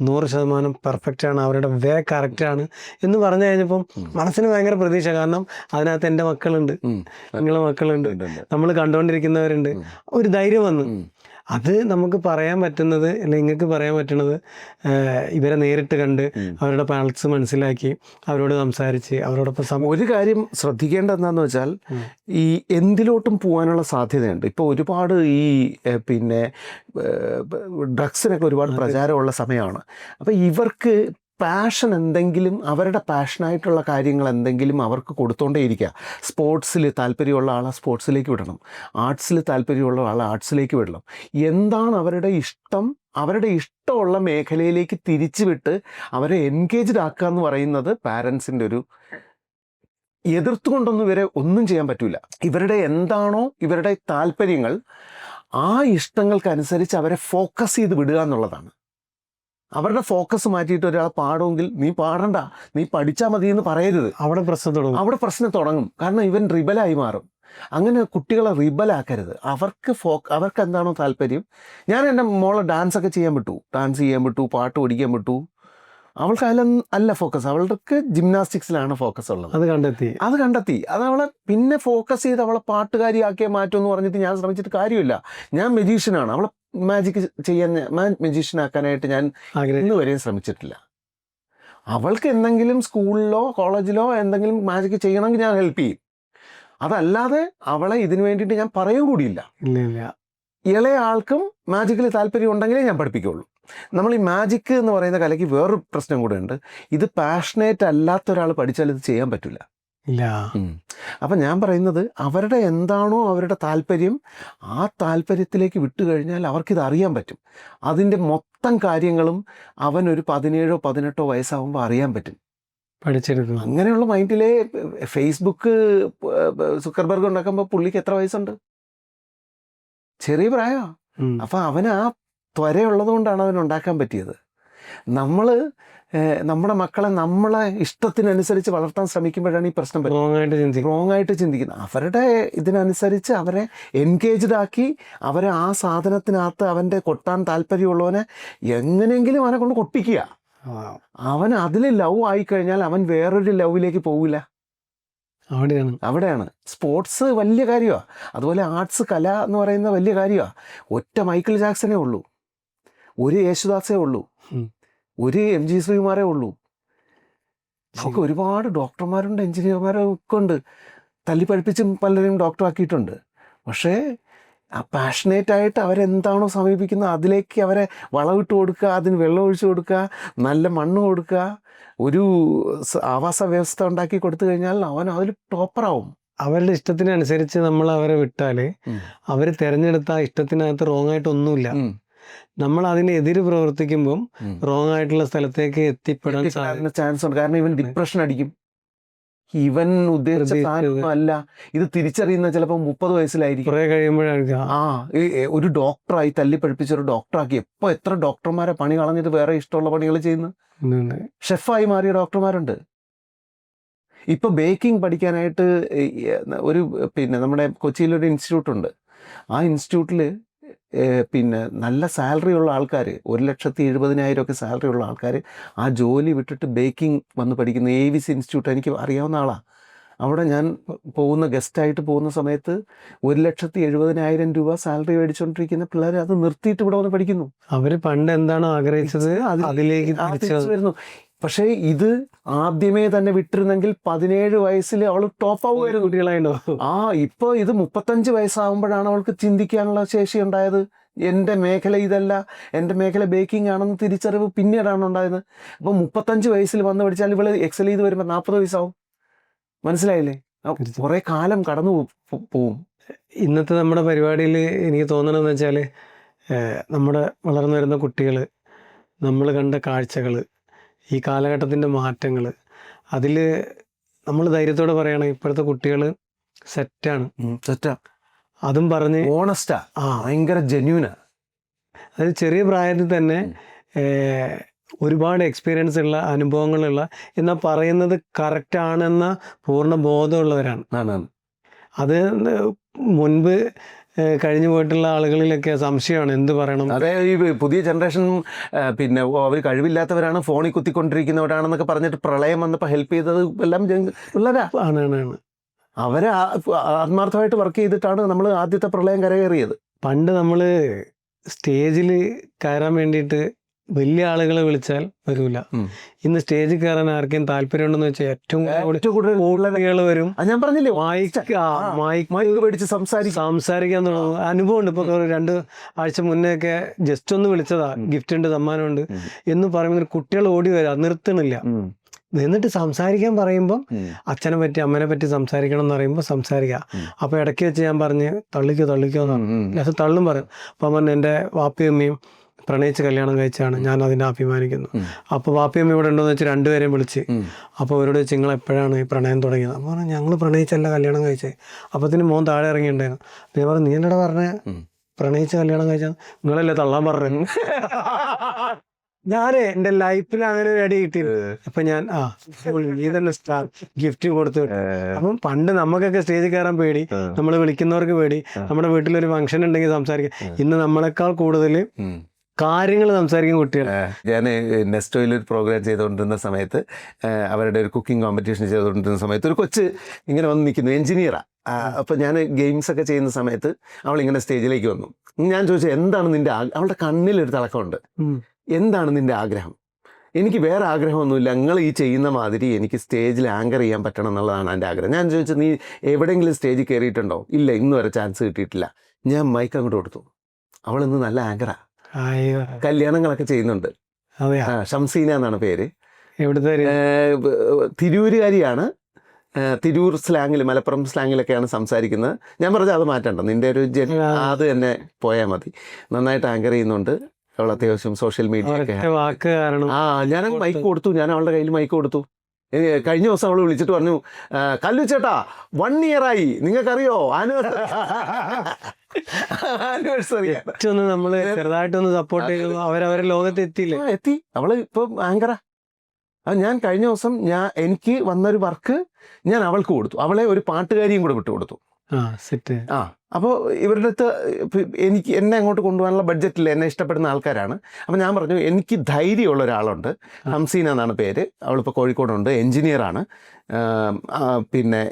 100% പെർഫെക്റ്റ് ആണ്, അവരുടെ വേ കറക്റ്റാണ് എന്ന് പറഞ്ഞു കഴിഞ്ഞപ്പം മനസ്സിന് ഭയങ്കര പ്രതീക്ഷ. കാരണം അതിനകത്ത് എൻ്റെ മക്കളുണ്ട്, നിങ്ങളെ മക്കളുണ്ട്, നമ്മൾ കണ്ടുകൊണ്ടിരിക്കുന്നവരുണ്ട്. ഒരു ധൈര്യം വന്നു. അത് നമുക്ക് പറയാൻ പറ്റുന്നത്, അല്ലെങ്കിൽ നിങ്ങൾക്ക് പറയാൻ പറ്റുന്നത് ഇവരെ നേരിട്ട് കണ്ട് അവരുടെ പൾസ് മനസ്സിലാക്കി അവരോട് സംസാരിച്ച് അവരോടൊപ്പം. ഒരു കാര്യം ശ്രദ്ധിക്കേണ്ടത് എന്താണെന്ന് വെച്ചാൽ, ഈ എന്തിലോട്ടും പോകാനുള്ള സാധ്യതയുണ്ട്. ഇപ്പോൾ ഒരുപാട് ഈ പിന്നെ ഡ്രഗ്സിനൊക്കെ ഒരുപാട് പ്രചാരമുള്ള സമയമാണ്. അപ്പോൾ ഇവർക്ക് പാഷൻ എന്തെങ്കിലും, അവരുടെ പാഷനായിട്ടുള്ള കാര്യങ്ങൾ എന്തെങ്കിലും അവർക്ക് കൊടുത്തോണ്ടേയിരിക്കുക. സ്പോർട്സിൽ താല്പര്യമുള്ള ആളെ സ്പോർട്സിലേക്ക് വിടണം, ആർട്സിൽ താല്പര്യമുള്ള ആളെ ആർട്സിലേക്ക് വിടണം. എന്താണ് അവരുടെ ഇഷ്ടം, അവരുടെ ഇഷ്ടമുള്ള മേഖലയിലേക്ക് തിരിച്ചു വിട്ട് അവരെ എൻഗേജ്ഡ് ആക്കുക എന്ന് പറയുന്നത് പാരൻസിൻ്റെ ഒരു എതിർത്തുകൊണ്ടൊന്നും ഇവരെ ഒന്നും ചെയ്യാൻ പറ്റില്ല. ഇവരുടെ എന്താണോ ഇവരുടെ താല്പര്യങ്ങൾ, ആ ഇഷ്ടങ്ങൾക്കനുസരിച്ച് അവരെ ഫോക്കസ് ചെയ്ത് വിടുക എന്നുള്ളതാണ്. അവരുടെ ഫോക്കസ് മാറ്റിയിട്ട് ഒരാൾ പാടുമെങ്കിൽ നീ പാടണ്ട, നീ പഠിച്ചാൽ മതി എന്ന് പറയരുത്. അവിടെ പ്രശ്നം തുടങ്ങും. കാരണം ഇവൻ റിബലായി മാറും. അങ്ങനെ കുട്ടികളെ റിബലാക്കരുത്. അവർക്ക് എന്താണോ താല്പര്യം. ഞാൻ എൻ്റെ മോളെ ഡാൻസ് ചെയ്യാൻ വിട്ടു, പാട്ട് പഠിക്കാൻ വിട്ടു. അവൾക്ക് അല്ല ഫോക്കസ്, അവൾക്ക് ജിംനാസ്റ്റിക്സിലാണ് ഫോക്കസ് ഉള്ളത്. അത് കണ്ടെത്തി അത് അവളെ പിന്നെ ഫോക്കസ് ചെയ്ത് അവളെ പാട്ടുകാരിയാക്കിയേ മാറ്റുമെന്ന് പറഞ്ഞിട്ട് ഞാൻ ശ്രമിച്ചിട്ട് കാര്യമില്ല. ഞാൻ മജീഷ്യനാണ്, അവളെ മാജിക് ചെയ്യാൻ, മജീഷ്യനാക്കാനായിട്ട് ഞാൻ ഇന്ന് വരെയും ശ്രമിച്ചിട്ടില്ല. അവൾക്ക് എന്തെങ്കിലും സ്കൂളിലോ കോളേജിലോ എന്തെങ്കിലും മാജിക് ചെയ്യണമെങ്കിൽ ഞാൻ ഹെൽപ്പ് ചെയ്യും. അതല്ലാതെ അവളെ ഇതിനു വേണ്ടിയിട്ട് ഞാൻ പറയും കൂടിയില്ല. ഇളയ ആൾക്കും മാജിക്കിൽ താല്പര്യം ഉണ്ടെങ്കിലേ ഞാൻ പഠിപ്പിക്കുകയുള്ളൂ. നമ്മൾ ഈ മാജിക്ക് എന്ന് പറയുന്ന കലയ്ക്ക് വേറൊരു പ്രശ്നം കൂടെ ഉണ്ട്. ഇത് പാഷനേറ്റ് അല്ലാത്ത ഒരാൾ പഠിച്ചാൽ ഇത് ചെയ്യാൻ പറ്റില്ല. അപ്പം ഞാൻ പറയുന്നത്, അവരുടെ എന്താണോ അവരുടെ താല്പര്യം, ആ താല്പര്യത്തിലേക്ക് വിട്ടുകഴിഞ്ഞാൽ അവർക്കിത് അറിയാൻ പറ്റും. അതിൻ്റെ മൊത്തം കാര്യങ്ങളും അവനൊരു 17 18 വയസ്സാകുമ്പോൾ അറിയാൻ പറ്റും, പഠിച്ചെടുക്കും. അങ്ങനെയുള്ള മൈൻഡിലെ ഫേസ്ബുക്ക് സുക്കർബർഗ് ഉണ്ടാക്കുമ്പോൾ പുള്ളിക്ക് എത്ര വയസ്സുണ്ട്? ചെറിയ പ്രായമാണ്. അപ്പം അവന് ആ ത്വരയുള്ളത് കൊണ്ടാണ് അവനുണ്ടാക്കാൻ പറ്റിയത്. നമ്മൾ നമ്മുടെ മക്കളെ നമ്മളെ ഇഷ്ടത്തിനനുസരിച്ച് വളർത്താൻ ശ്രമിക്കുമ്പോഴാണ് ഈ പ്രശ്നം റോങ് ആയിട്ട് ചിന്തിക്കുന്നത്. അവരുടെ ഇതിനനുസരിച്ച് അവരെ എൻഗേജ്ഡ് ആക്കി അവരെ ആ സാധനത്തിനകത്ത് അവൻ്റെ കൊട്ടാൻ താല്പര്യമുള്ളവനെ എങ്ങനെയെങ്കിലും അവനെ കൊണ്ട് കൊട്ടിക്കുക. അവൻ അതിൽ ലവ് ആയിക്കഴിഞ്ഞാൽ അവൻ വേറൊരു ലവിലേക്ക് പോകില്ല. അവിടെയാണ് സ്പോർട്സ് വലിയ കാര്യമാണ്. അതുപോലെ ആർട്സ്, കല എന്ന് പറയുന്ന വലിയ കാര്യമാണ്. ഒറ്റ മൈക്കിൾ ജാക്സനേ ഉള്ളൂ, ഒരു യേശുദാസേ ഉള്ളൂ, ഒരു MG ശ്രീകുമാരേ ഉള്ളൂ. നമുക്ക് ഒരുപാട് ഡോക്ടർമാരുണ്ട്, എഞ്ചിനീയർമാരും ഒക്കെ ഉണ്ട്. തല്ലിപ്പഴിപ്പിച്ചും പലരെയും ഡോക്ടറാക്കിയിട്ടുണ്ട്. പക്ഷേ ആ പാഷനേറ്റായിട്ട് അവരെന്താണോ സമീപിക്കുന്നത് അതിലേക്ക് അവരെ വളമിട്ട് കൊടുക്കുക, അതിന് വെള്ളം ഒഴിച്ചു കൊടുക്കുക, നല്ല മണ്ണ് കൊടുക്കുക, ഒരു ആവാസ വ്യവസ്ഥ ഉണ്ടാക്കി കൊടുത്തു കഴിഞ്ഞാൽ അവൻ അതിൽ ടോപ്പറാവും. അവരുടെ ഇഷ്ടത്തിനനുസരിച്ച് നമ്മൾ അവരെ വിട്ടാൽ അവർ തിരഞ്ഞെടുത്ത ആ ഇഷ്ടത്തിനകത്ത് റോങ് ആയിട്ടൊന്നുമില്ല. നമ്മൾ അതിനെതിര് പ്രവർത്തിക്കുമ്പം റോങ് ആയിട്ടുള്ള സ്ഥലത്തേക്ക് എത്തിപ്പെടാൻ ചാൻസ് ഉണ്ട്. കാരണം ഇവൻ ഡിപ്രഷൻ അടിക്കും. ഇവൻ ഉദ്ദേശിച്ച സാധനം അല്ല, ഇത് തിരിച്ചറിയുന്ന ചിലപ്പോൾ 30 വയസ്സിലായിരിക്കും. കുറെ കഴിയുമ്പോഴായിരിക്കും ഒരു ഡോക്ടറായി തല്ലിപ്പഴിപ്പിച്ച ഒരു ഡോക്ടറാക്കി. എത്ര ഡോക്ടർമാരെ പണി കളഞ്ഞിട്ട് വേറെ ഇഷ്ടമുള്ള പണികൾ ചെയ്യുന്നു. ഷെഫായി മാറിയ ഡോക്ടർമാരുണ്ട്. ഇപ്പൊ ബേക്കിംഗ് പഠിക്കാനായിട്ട് ഒരു നമ്മുടെ കൊച്ചിയിലൊരു ഇൻസ്റ്റിറ്റ്യൂട്ടുണ്ട്. ആ ഇൻസ്റ്റിറ്റ്യൂട്ടിൽ നല്ല സാലറി ഉള്ള ആൾക്കാർ, 1,70,000 ഒക്കെ സാലറി ഉള്ള ആൾക്കാർ ആ ജോലി വിട്ടിട്ട് ബേക്കിംഗ് വന്ന് പഠിക്കുന്ന AVC ഇൻസ്റ്റിറ്റ്യൂട്ട് എനിക്ക് അറിയാവുന്ന ആളാണ്. അവിടെ ഞാൻ ഗസ്റ്റായിട്ട് പോകുന്ന സമയത്ത് 1,70,000 രൂപ സാലറി മേടിച്ചുകൊണ്ടിരിക്കുന്ന പിള്ളേർ അത് നിർത്തിയിട്ട് ഇവിടെ വന്ന് പഠിക്കുന്നു. അവര് പണ്ട് എന്താണോ ആഗ്രഹിച്ചത് അതിലേക്ക് വരുന്നു. പക്ഷേ ഇത് ആദ്യമേ തന്നെ വിട്ടിരുന്നെങ്കിൽ 17 വയസ്സിൽ അവൾ ടോപ്പ് ആവുമായിരുന്നു. കുട്ടികളായിട്ടോ. ഇപ്പോൾ ഇത് 35 വയസ്സാകുമ്പോഴാണ് അവൾക്ക് ചിന്തിക്കാനുള്ള ശേഷി ഉണ്ടായത്. എൻ്റെ മേഖല ഇതല്ല, എൻ്റെ മേഖല ബേക്കിംഗ് ആണെന്ന് തിരിച്ചറിവ് പിന്നീടാണ് ഉണ്ടായത്. അപ്പോൾ 35 വയസ്സിൽ വന്ന് പഠിച്ചാൽ ഇവള് എക്സൽ ചെയ്ത് വരുമ്പോൾ 40 വയസ്സാവും. മനസ്സിലായില്ലേ? കുറേ കാലം കടന്നു പോവും. ഇന്നത്തെ നമ്മുടെ പരിപാടിയിൽ എനിക്ക് തോന്നണമെന്ന് വെച്ചാൽ നമ്മുടെ വളർന്നു വരുന്ന കുട്ടികൾ, നമ്മൾ കണ്ട കാഴ്ചകൾ, ഈ കാലഘട്ടത്തിൻ്റെ മാറ്റങ്ങൾ, അതിൽ നമ്മൾ ധൈര്യത്തോടെ പറയണം ഇപ്പോഴത്തെ കുട്ടികൾ സെറ്റാണ്. അതും പറഞ്ഞ് ഓണസ്റ്റാ, ഭയങ്കര ജെന്യൂനാ. അത് ചെറിയ പ്രായത്തിൽ തന്നെ ഒരുപാട് എക്സ്പീരിയൻസ് ഉള്ള, അനുഭവങ്ങളുള്ള, എന്നാൽ പറയുന്നത് കറക്റ്റാണെന്ന പൂർണ്ണ ബോധമുള്ളവരാണ്. അത് മുൻപ് കഴിഞ്ഞു പോയിട്ടുള്ള ആളുകളിലൊക്കെ സംശയമാണ് എന്ത് പറയണം. അതെ, ഈ പുതിയ ജനറേഷൻ അവർ കഴിവില്ലാത്തവരാണ്, ഫോണിൽ കുത്തിക്കൊണ്ടിരിക്കുന്നവരാണെന്നൊക്കെ പറഞ്ഞിട്ട് പ്രളയം വന്നപ്പോൾ ഹെൽപ്പ് ചെയ്തത് എല്ലാം പിള്ളേരാ ആണ്. അവരെ ആത്മാർത്ഥമായിട്ട് വർക്ക് ചെയ്തിട്ടാണ് നമ്മൾ ആദ്യത്തെ പ്രളയം കരകയറിയത്. പണ്ട് നമ്മൾ സ്റ്റേജിൽ കയറാൻ വേണ്ടിയിട്ട് വലിയ ആളുകളെ വിളിച്ചാൽ വരൂല. ഇന്ന് സ്റ്റേജിൽ കയറാൻ ആർക്കും താല്പര്യമുണ്ടെന്ന് വെച്ചാൽ ഏറ്റവും കൂടുതൽ വരും. ഞാൻ പറഞ്ഞില്ലേ, മൈക്ക് മേടിച്ച് സംസാരിക്കാൻ തുടങ്ങും. അനുഭവമുണ്ട്. ഇപ്പൊ 2 ആഴ്ച മുന്നേ ഒക്കെ ജസ്റ്റ് ഒന്ന് വിളിച്ചതാ, ഗിഫ്റ്റ് ഉണ്ട്, സമ്മാനമുണ്ട് എന്ന് പറയുമ്പോൾ കുട്ടികൾ ഓടി വരാ, നിർത്തണില്ല. എന്നിട്ട് സംസാരിക്കാൻ പറയുമ്പോൾ അച്ഛനെ പറ്റി അമ്മനെ പറ്റി സംസാരിക്കണം എന്ന് പറയുമ്പോൾ സംസാരിക്കുക. അപ്പോൾ ഇടയ്ക്ക് വെച്ച് ഞാൻ പറഞ്ഞ് തള്ളിക്കോ എന്നാണ്. തള്ളും പറയും. അപ്പം പറഞ്ഞ് എൻ്റെ വാപ്പയും അമ്മയും പ്രണയിച്ച് കല്യാണം കഴിച്ചാണ്, ഞാൻ അതിനെ അഭിമാനിക്കുന്നു. അപ്പോൾ വാപ്പയും ഇവിടെ ഉണ്ടോയെന്ന് വെച്ച് 2 പേരെയും വിളിച്ച്. അപ്പോൾ അവരോട് വെച്ച് നിങ്ങൾ എപ്പോഴാണ് ഈ പ്രണയം തുടങ്ങിയത്? അപ്പോൾ പറഞ്ഞു ഞങ്ങൾ പ്രണയിച്ചല്ല കല്യാണം കഴിച്ചത്. അപ്പത്തിന് മോൻ താഴെ ഇറങ്ങിയിട്ടുണ്ടായിരുന്നു. അപ്പോൾ ഞാൻ പറഞ്ഞു നീ എന്നോട് പറഞ്ഞ പ്രണയിച്ച് കല്യാണം കഴിച്ചാൽ നിങ്ങളല്ലേ തള്ളാൻ പറഞ്ഞു. ഞാൻ എൻ്റെ ലൈഫിൽ അങ്ങനെ ഒരു അടി കിട്ടിയത്. അപ്പൊ ഞാൻ നീ തന്നെ സ്റ്റാർ ഗിഫ്റ്റ് കൊടുത്തു. അപ്പം പണ്ട് നമുക്കൊക്കെ സ്റ്റേജിൽ കയറാൻ പേടി, നമ്മൾ വിളിക്കുന്നവർക്ക് പേടി, നമ്മുടെ വീട്ടിലൊരു ഫംഗ്ഷൻ ഉണ്ടെങ്കിൽ സംസാരിക്കാം. ഇന്ന് നമ്മളെക്കാൾ കൂടുതൽ കാര്യങ്ങൾ സംസാരിക്കും കുട്ടികൾ. ഞാൻ നെസ്റ്റോയിൽ ഒരു പ്രോഗ്രാം ചെയ്തുകൊണ്ടിരുന്ന സമയത്ത്, അവരുടെ ഒരു കുക്കിംഗ് കോമ്പറ്റീഷൻ ചെയ്തുകൊണ്ടിരുന്ന സമയത്ത് ഒരു കൊച്ച് ഇങ്ങനെ വന്ന് നിൽക്കുന്നു, എഞ്ചിനീയറാണ്. അപ്പോൾ ഞാൻ ഗെയിംസ് ഒക്കെ ചെയ്യുന്ന സമയത്ത് അവളിങ്ങനെ സ്റ്റേജിലേക്ക് വന്നു. ഞാൻ ചോദിച്ചു എന്താണ് നിൻ്റെ അവളുടെ കണ്ണിലൊരു തിളക്കമുണ്ട്. എന്താണ് നിൻ്റെ ആഗ്രഹം? എനിക്ക് വേറെ ആഗ്രഹമൊന്നുമില്ല, നിങ്ങൾ ഈ ചെയ്യുന്ന മാതിരി എനിക്ക് സ്റ്റേജിൽ ആങ്കർ ചെയ്യാൻ പറ്റണം എന്നുള്ളതാണ് എൻ്റെ ആഗ്രഹം. ഞാൻ ചോദിച്ചു നീ എവിടെയെങ്കിലും സ്റ്റേജിൽ കയറിയിട്ടുണ്ടോ? ഇല്ല, ഇന്ന് വരെ ചാൻസ് കിട്ടിയിട്ടില്ല. ഞാൻ മൈക്ക് അങ്ങോട്ട് കൊടുത്തു. അവളിന്ന് നല്ല ആങ്കറാ, കല്യാണങ്ങളൊക്കെ ചെയ്യുന്നുണ്ട്. ഷംസീന എന്നാണ് പേര്. തിരൂരുകാരിയാണ്. തിരൂർ സ്ലാങ്ങിൽ, മലപ്പുറം സ്ലാങ്ങിലൊക്കെയാണ് സംസാരിക്കുന്നത്. ഞാൻ പറഞ്ഞു അത് മാറ്റണ്ട, നിൻ്റെ ഒരു അത് തന്നെ പോയാൽ മതി. നന്നായിട്ട് ആങ്കർ ചെയ്യുന്നുണ്ട് അവൾ. അത്യാവശ്യം സോഷ്യൽ മീഡിയ ഒക്കെ ഞാൻ മൈക്ക് കൊടുത്തു. ഞാൻ അവളുടെ കയ്യിൽ മൈക്ക് കൊടുത്തു. കഴിഞ്ഞ ദിവസം അവൾ വിളിച്ചിട്ട് പറഞ്ഞു, കല്ലു ചേട്ടാ 1 year ആയി, നിങ്ങൾക്കറിയോ ആനിവേഴ്സറി. നമ്മള് ചെറുതായിട്ടൊന്ന് സപ്പോർട്ട് ചെയ്തു. അവരവരെ ലോകത്ത് എത്തി. അവള് ഇപ്പൊ ആങ്കറാ. ഞാൻ കഴിഞ്ഞ ദിവസം എനിക്ക് വന്നൊരു വർക്ക് ഞാൻ അവൾക്ക് കൊടുത്തു. അവളെ ഒരു പാട്ടുകാരിയും കൂടെ വിട്ടുകൊടുത്തു. അപ്പോൾ ഇവരുടെ അടുത്ത് എന്നെ അങ്ങോട്ട് കൊണ്ടുപോകാനുള്ള ബഡ്ജറ്റിൽ എന്നെ ഇഷ്ടപ്പെടുന്ന ആൾക്കാരാണ്. അപ്പോൾ ഞാൻ പറഞ്ഞു എനിക്ക് ധൈര്യമുള്ള ഒരാളുണ്ട്, ഹംസീന എന്നാണ് പേര്. അവളിപ്പോൾ കോഴിക്കോടുണ്ട്, എൻജിനീയറാണ്.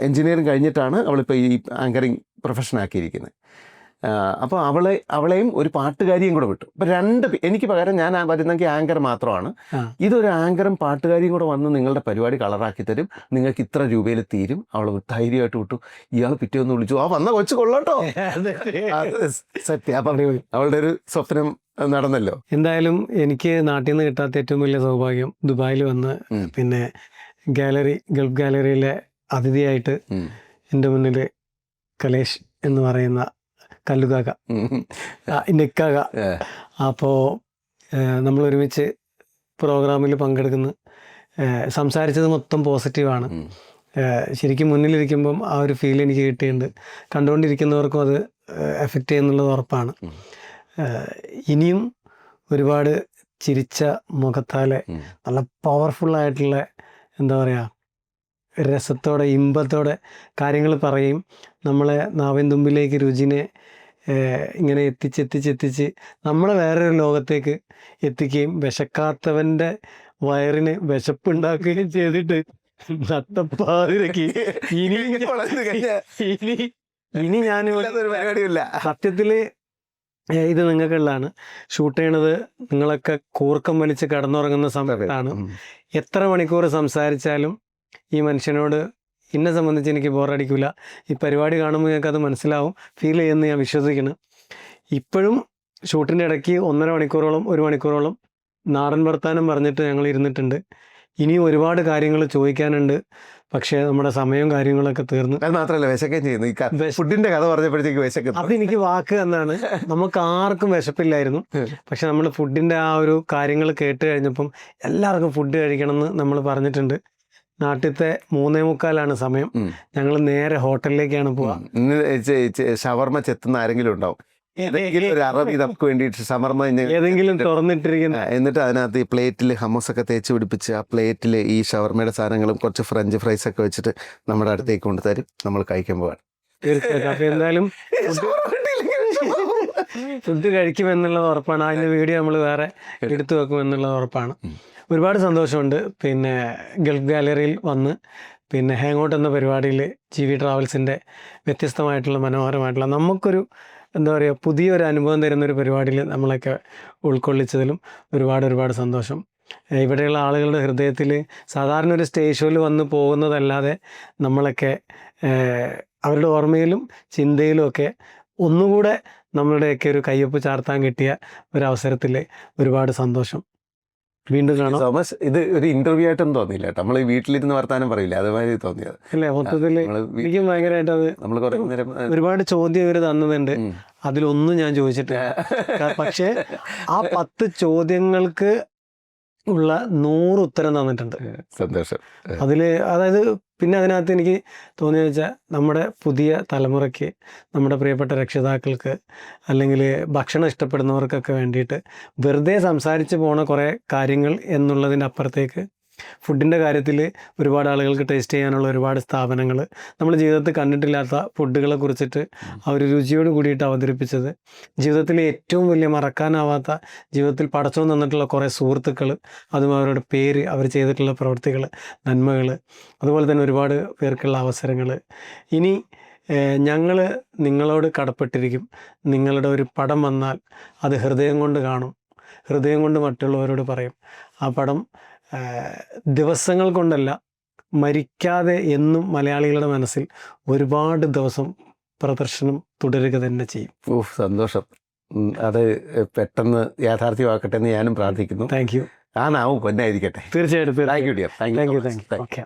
എൻജിനീയറിങ് കഴിഞ്ഞിട്ടാണ് അവളിപ്പോൾ ഈ ആങ്കറിങ് പ്രൊഫഷനാക്കിയിരിക്കുന്നത്. അപ്പോൾ അവളെയും ഒരു പാട്ടുകാരിയും കൂടെ വിട്ടു. അപ്പോൾ എനിക്ക് പകരം ഞാൻ വരുന്നെങ്കിൽ ആങ്കർ മാത്രമാണ്. ഇതൊരു ആങ്കറും പാട്ടുകാരിയും കൂടെ വന്ന് നിങ്ങളുടെ പരിപാടി കളറാക്കി തരും, നിങ്ങൾക്ക് ഇത്ര രൂപയിൽ തീരും. അവൾ ധൈര്യമായിട്ട് വിട്ടു. ഇയാൾ പിറ്റേന്ന് വിളിച്ചു, വന്ന കൊച്ചു കൊള്ളാട്ടോ. സത്യം. അപ്പം അവളുടെ ഒരു സ്വപ്നം നടന്നല്ലോ. എന്തായാലും എനിക്ക് നാട്ടിൽ നിന്ന് കിട്ടാത്ത ഏറ്റവും വലിയ സൗഭാഗ്യം ദുബായിൽ വന്ന് ഗൾഫ് ഗാലറിയിലെ അതിഥിയായിട്ട് എൻ്റെ മുന്നിൽ കലേഷ് എന്ന് പറയുന്ന കല്ലുകാക, നിക്കാക. അപ്പോൾ നമ്മൾ ഒരുമിച്ച് പ്രോഗ്രാമിൽ പങ്കെടുക്കുന്നു. സംസാരിച്ചത് മൊത്തം പോസിറ്റീവാണ്. ശരിക്കും മുന്നിലിരിക്കുമ്പം ആ ഒരു ഫീൽ എനിക്ക് കിട്ടിയിട്ടുണ്ട്. കണ്ടുകൊണ്ടിരിക്കുന്നവർക്കും അത് എഫക്റ്റ് ചെയ്യുന്നുള്ളത് ഉറപ്പാണ്. ഇനിയും ഒരുപാട് ചിരിച്ച മുഖത്താലെ നല്ല പവർഫുള്ളായിട്ടുള്ള എന്താ പറയുക രസത്തോടെ ഇമ്പത്തോടെ കാര്യങ്ങൾ പറയും. നമ്മളെ നാവിൻ തുമ്പിലേക്ക് രുചിനെ ഇങ്ങനെ എത്തിച്ച് നമ്മളെ വേറൊരു ലോകത്തേക്ക് എത്തിക്കുകയും വിശക്കാത്തവൻ്റെ വയറിന് വിശപ്പുണ്ടാക്കുകയും ചെയ്തിട്ട് നട്ടപ്പാതിരക്ക് ഇനി ഞാൻ സത്യത്തില് ഇത് നിങ്ങൾക്കുള്ളതാണ്. ഷൂട്ട് ചെയ്യണത് നിങ്ങളൊക്കെ കൂർക്കം വലിച്ച് കിടന്നുറങ്ങുന്ന സമയത്താണ്. എത്ര മണിക്കൂർ സംസാരിച്ചാലും ഈ മനുഷ്യനോട് എന്നെ സംബന്ധിച്ച് എനിക്ക് ബോറടിക്കില്ല. ഈ പരിപാടി കാണുമ്പോൾ നിങ്ങൾക്ക് അത് മനസ്സിലാവും, ഫീൽ ചെയ്യുമെന്ന് ഞാൻ വിശ്വസിക്കുന്നു. ഇപ്പോഴും ഷൂട്ടിൻ്റെ ഇടയ്ക്ക് 1.5 മണിക്കൂറോളം 1 മണിക്കൂറോളം നാടൻ വർത്താനം പറഞ്ഞിട്ട് ഞങ്ങൾ ഇരുന്നിട്ടുണ്ട്. ഇനിയും ഒരുപാട് കാര്യങ്ങൾ ചോദിക്കാനുണ്ട്. പക്ഷേ നമ്മുടെ സമയവും കാര്യങ്ങളൊക്കെ തീർന്നു. അത് മാത്രമല്ല വിശക്കുകയും ചെയ്യുന്നു. ഫുഡിന്റെ കഥ പറഞ്ഞപ്പോഴത്തേക്ക് വിശക്കുന്നു. അതെനിക്ക് വാക്ക് എന്നാണ്. നമുക്ക് ആർക്കും വിശപ്പില്ലായിരുന്നു. പക്ഷെ നമ്മൾ ഫുഡിൻ്റെ ആ ഒരു കാര്യങ്ങൾ കേട്ട് കഴിഞ്ഞപ്പം എല്ലാവർക്കും ഫുഡ് കഴിക്കണം എന്ന് നമ്മൾ പറഞ്ഞിട്ടുണ്ട്. നാട്ടിലത്തെ 3:45 സമയം. ഞങ്ങൾ നേരെ ഹോട്ടലിലേക്കാണ് പോവാ. ഷവർമ ചെത്തുന്ന ആരെങ്കിലും ഉണ്ടാവും, ഒരു അറബി നമുക്ക് വേണ്ടിയിട്ട് ഷവർമ ഏതെങ്കിലും തുറന്നിട്ടിരിക്കുന്ന, എന്നിട്ട് അതിനകത്ത് ഈ പ്ലേറ്റിൽ ഹമ്മസൊക്കെ തേച്ച് പിടിപ്പിച്ച് ആ പ്ലേറ്റിൽ ഈ ഷവർമയുടെ സാധനങ്ങളും കുറച്ച് ഫ്രഞ്ച് ഫ്രൈസ് ഒക്കെ വെച്ചിട്ട് നമ്മുടെ അടുത്തേക്ക് കൊണ്ടുതരും. നമ്മൾ കഴിക്കുമ്പോൾ തീർച്ചയായിട്ടും. അപ്പൊ എന്തായാലും ഫുഡ് കഴിക്കുമെന്നുള്ളത് ഉറപ്പാണ്. അതിൻ്റെ വീഡിയോ നമ്മൾ വേറെ എടുത്തു വെക്കുമെന്നുള്ളത് ഉറപ്പാണ്. ഒരുപാട് സന്തോഷമുണ്ട്. പിന്നെ ഗൾഫ് ഗാലറിയിൽ വന്ന് പിന്നെ ഹാങ് ഔട്ട് എന്ന പരിപാടിയിൽ GV ട്രാവൽസിൻ്റെ വ്യത്യസ്തമായിട്ടുള്ള മനോഹരമായിട്ടുള്ള നമുക്കൊരു എന്താ പറയുക പുതിയൊരു അനുഭവം തരുന്നൊരു പരിപാടിയിൽ നമ്മളൊക്കെ ഉൾക്കൊള്ളിച്ചതിലും ഒരുപാട് സന്തോഷം. ഇവിടെയുള്ള ആളുകളുടെ ഹൃദയത്തിൽ സാധാരണ ഒരു സ്റ്റേജ് ഷോയിൽ വന്ന് പോകുന്നതല്ലാതെ നമ്മളൊക്കെ അവരുടെ ഓർമ്മയിലും ചിന്തയിലും ഒക്കെ ഒന്നുകൂടെ നമ്മളുടെയൊക്കെ ഒരു കയ്യൊപ്പ് ചാർത്താൻ കിട്ടിയ ഒരവസരത്തിൽ ഒരുപാട് സന്തോഷം. വീണ്ടും കാണാം. തോമസ്, ഇത് ഒരു ഇന്റർവ്യൂ ആയിട്ടൊന്നും തോന്നിയില്ല കേട്ടോ. നമ്മൾ വീട്ടിലിരുന്ന് വർത്താനം പറയില്ല, അതുമാതിരി തോന്നിയത് അല്ലേ? മൊത്തത്തിൽ എനിക്കും ഭയങ്കരമായിട്ട് അത് നമ്മൾ കുറെ നേരം ഒരുപാട് ചോദ്യം ഇവർ തന്നതുണ്ട്. അതിലൊന്നും ഞാൻ ചോദിച്ചിട്ടില്ല. പക്ഷേ ആ 10 ചോദ്യങ്ങൾക്ക് ഉള്ള 100 ഉത്തരം തന്നിട്ടുണ്ട്. സന്തോഷം. അതായത് പിന്നെ അതിനകത്ത് എനിക്ക് തോന്നിയെന്ന് വെച്ചാൽ നമ്മുടെ പുതിയ തലമുറയ്ക്ക്, നമ്മുടെ പ്രിയപ്പെട്ട രക്ഷിതാക്കൾക്ക്, അല്ലെങ്കിൽ ഭക്ഷണം ഇഷ്ടപ്പെടുന്നവർക്കൊക്കെ വേണ്ടിയിട്ട് വെറുതെ സംസാരിച്ച് പോണ കുറേ കാര്യങ്ങൾ എന്നുള്ളതിൻ്റെ അപ്പുറത്തേക്ക് ഫുഡിൻ്റെ കാര്യത്തിൽ ഒരുപാട് ആളുകൾക്ക് ടേസ്റ്റ് ചെയ്യാനുള്ള ഒരുപാട് സ്ഥാപനങ്ങൾ, നമ്മൾ ജീവിതത്തിൽ കണ്ടിട്ടില്ലാത്ത ഫുഡുകളെ കുറിച്ചിട്ട് ആ ഒരു രുചിയോട് കൂടിയിട്ട് അവതരിപ്പിച്ചത്, ജീവിതത്തിലെ ഏറ്റവും വലിയ മറക്കാനാവാത്ത ജീവിതത്തിൽ പടച്ചു തന്നിട്ടുള്ള കുറേ സുഹൃത്തുക്കൾ, അതും അവരുടെ പേര്, അവർ ചെയ്തിട്ടുള്ള പ്രവൃത്തികൾ, നന്മകൾ, അതുപോലെ തന്നെ ഒരുപാട് പേർക്കുള്ള അവസരങ്ങൾ. ഇനി ഞങ്ങൾ നിങ്ങളോട് കടപ്പെട്ടിരിക്കും. നിങ്ങളുടെ ഒരു പടം വന്നാൽ അത് ഹൃദയം കൊണ്ട് കാണും, ഹൃദയം കൊണ്ട് മറ്റുള്ളവരോട് പറയും. ആ പടം ദിവസങ്ങൾ കൊണ്ടല്ല, മരിക്കാതെ എന്നും മലയാളികളുടെ മനസ്സിൽ ഒരുപാട് ദിവസം പ്രദർശനം തുടരുക തന്നെ ചെയ്യും. സന്തോഷം. അത് പെട്ടെന്ന് യാഥാർത്ഥ്യമാക്കട്ടെ എന്ന് ഞാനും പ്രാർത്ഥിക്കുന്നു. Thank you. ആ നാവും പൊന്നായിരിക്കട്ടെ. തീർച്ചയായിട്ടും. Thank you dear. Thank you. Okay.